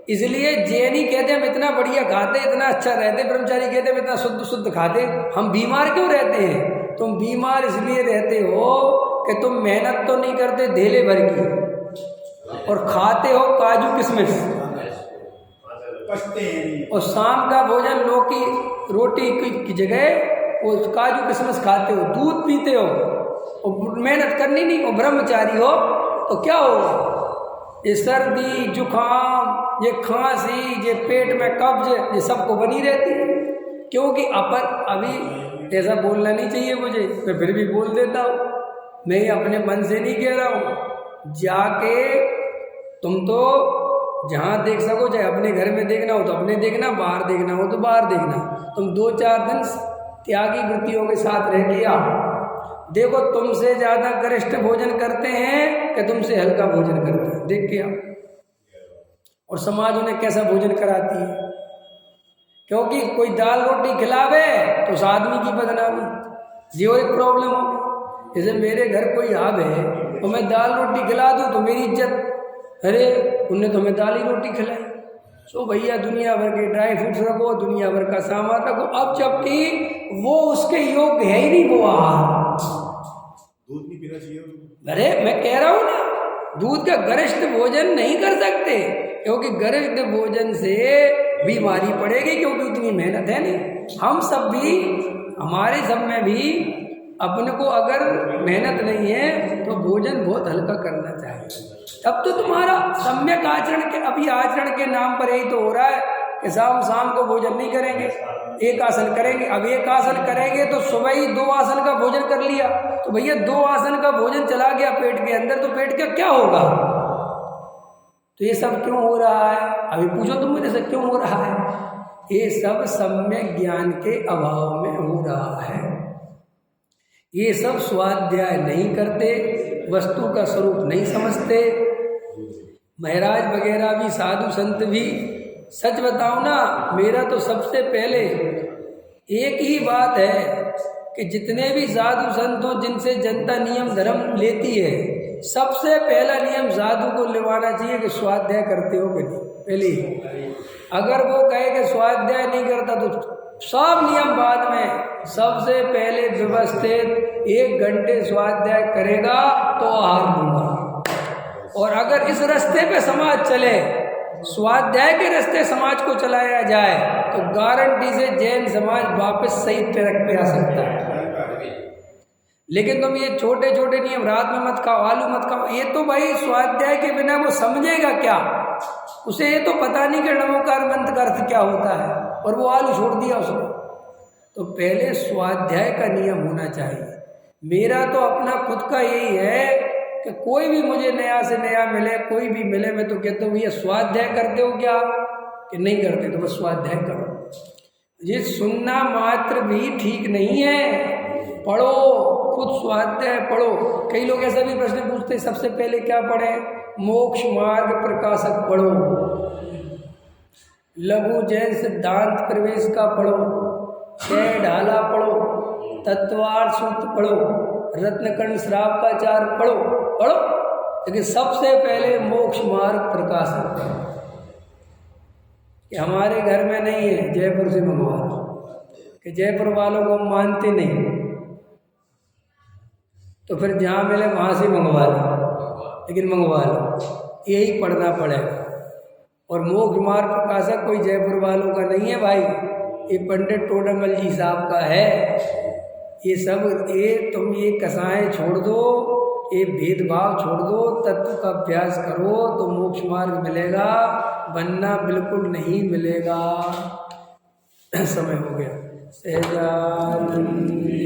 इसलिए जैनी कहते हैं हम इतना बढ़िया खाते, इतना अच्छा रहते, ब्रह्मचारी कहते हैं हम इतना शुद्ध शुद्ध खाते, हम बीमार क्यों रहते हैं? तुम बीमार इसलिए रहते हो कि तुम मेहनत तो नहीं करते धेले भर की, और खाते हो काजू किशमिश, पचते हैं नहीं। और शाम का भोजन लौकी रोटी की जगह वो काजू किशमिश खाते हो, दूध पीते हो और मेहनत करनी नहीं और ब्रह्मचारी हो तो क्या होगा? ये सर्दी जुकाम, ये खांसी, ये पेट में कब्ज, ये सबको बनी रहती है। क्योंकि अपन अभी ऐसा बोलना नहीं चाहिए मुझे, मैं फिर भी बोल देता हूँ। मैं ये अपने मन से नहीं कह रहा हूँ। जाके तुम तो जहाँ देख सको, चाहे अपने घर में देखना हो तो अपने देखना, बाहर देखना हो तो बाहर देखना। तुम 2-4 दिन त्यागी वृत्तियों के साथ रह के आओ, देखो तुमसे ज़्यादा गरिष्ठ भोजन करते हैं कि तुमसे हल्का भोजन करते हैं, देख के आओ। और समाज उन्हें कैसा भोजन कराती है, क्योंकि कोई दाल रोटी खिलावे तो उस आदमी की बदनामी, जो एक प्रॉब्लम हो। जैसे मेरे घर कोई आवे तो मैं दाल रोटी खिला दूँ तो मेरी इज्जत, अरे उनने तो हमें दाल ही रोटी खिलाई। सो भैया दुनिया भर के ड्राई फ्रूट्स रखो, दुनिया भर का सामान रखो, अब जबकि वो उसके योग्य है ही नहीं वो आहार। दूध नहीं पीना चाहिए। अरे मैं कह रहा हूँ ना, दूध का गरिष्ठ भोजन नहीं कर सकते, क्योंकि गरिष्ठ भोजन से बीमारी पड़ेगी, क्योंकि उतनी मेहनत है नहीं। हम सब भी, हमारे सब में भी अपने को अगर मेहनत नहीं है तो भोजन बहुत हल्का करना चाहिए। तब तो तुम्हारा सम्यक आचरण के, अभी आचरण के नाम पर यही तो हो रहा है कि शाम को भोजन नहीं करेंगे, एक आसन करेंगे। अब एक आसन करेंगे तो सुबह ही 2 आसन का भोजन कर लिया, तो भैया 2 आसन का भोजन चला गया पेट के अंदर, तो पेट का क्या होगा? तो ये सब क्यों हो रहा है? अभी पूछो तुम मुझे से क्यों हो रहा है? ये सब सम्यक ज्ञान के अभाव में हो रहा है। ये सब स्वाध्याय नहीं करते, वस्तु का स्वरूप नहीं समझते। महाराज वगैरह भी, साधु संत भी, सच बताओ ना, मेरा तो सबसे पहले एक ही बात है कि जितने भी साधु संत हो जिनसे जनता नियम धर्म लेती है, सबसे पहला नियम साधु को लेवाना चाहिए कि स्वाध्याय करते हो कि नहीं। पहले अगर वो कहे कि स्वाध्याय नहीं करता तो सब नियम बाद में। सबसे पहले व्यवस्थित 1 घंटे स्वाध्याय करेगा तो आहार लूंगा। और अगर इस रास्ते पे समाज चले, स्वाध्याय के रास्ते समाज को चलाया जाए, तो गारंटी से जैन समाज वापस सही ट्रैक पे आ सकता है। लेकिन तुम ये छोटे छोटे नियम, रात में मत खाओ, आलू मत खाओ, ये तो भाई स्वाध्याय के बिना वो समझेगा क्या? उसे ये तो पता नहीं कि नमोकार मंत्र का अर्थ क्या होता है, और वो आलू छोड़ दिया उसने। तो पहले स्वाध्याय का नियम होना चाहिए। मेरा तो अपना खुद का यही है कि कोई भी मुझे नया से नया मिले, कोई भी मिले, मैं तो कहता हूँ ये स्वाध्याय करते हो क्या कि नहीं करते, तो बस स्वाध्याय करो। ये सुनना मात्र भी ठीक नहीं है, पढ़ो, खुद स्वाध्याय पढ़ो। कई लोग ऐसा भी प्रश्न पूछते, सबसे पहले क्या पढ़े? मोक्ष मार्ग प्रकाशक पढ़ो, लघु जैन सिद्धांत प्रवेश का पढ़ो, 6 ढाला पढ़ो, तत्वार्थ सूत्र पढ़ो, रत्नकर्ण श्रावकाचार पढ़ो, लेकिन सबसे पहले मोक्ष मार्ग प्रकाशक पढ़ो। कि हमारे घर में नहीं है, जयपुर से मंगवा लो, कि जयपुर वालों को हम मानते नहीं, तो फिर जहाँ मिले वहाँ से मंगवा लो, लेकिन मंगवा लो, यही पढ़ना पड़ेगा। और मोक्ष मार्ग प्रकाशक कोई जयपुर वालों का नहीं है भाई, ये पंडित टोडरमल जी साहब का है। ये सब तुम ये कसाएं छोड़ दो, ये भेदभाव छोड़ दो, तत्व का अभ्यास करो तो मोक्ष मार्ग मिलेगा, वरना बिल्कुल नहीं मिलेगा। समय हो गया। सहजानंदी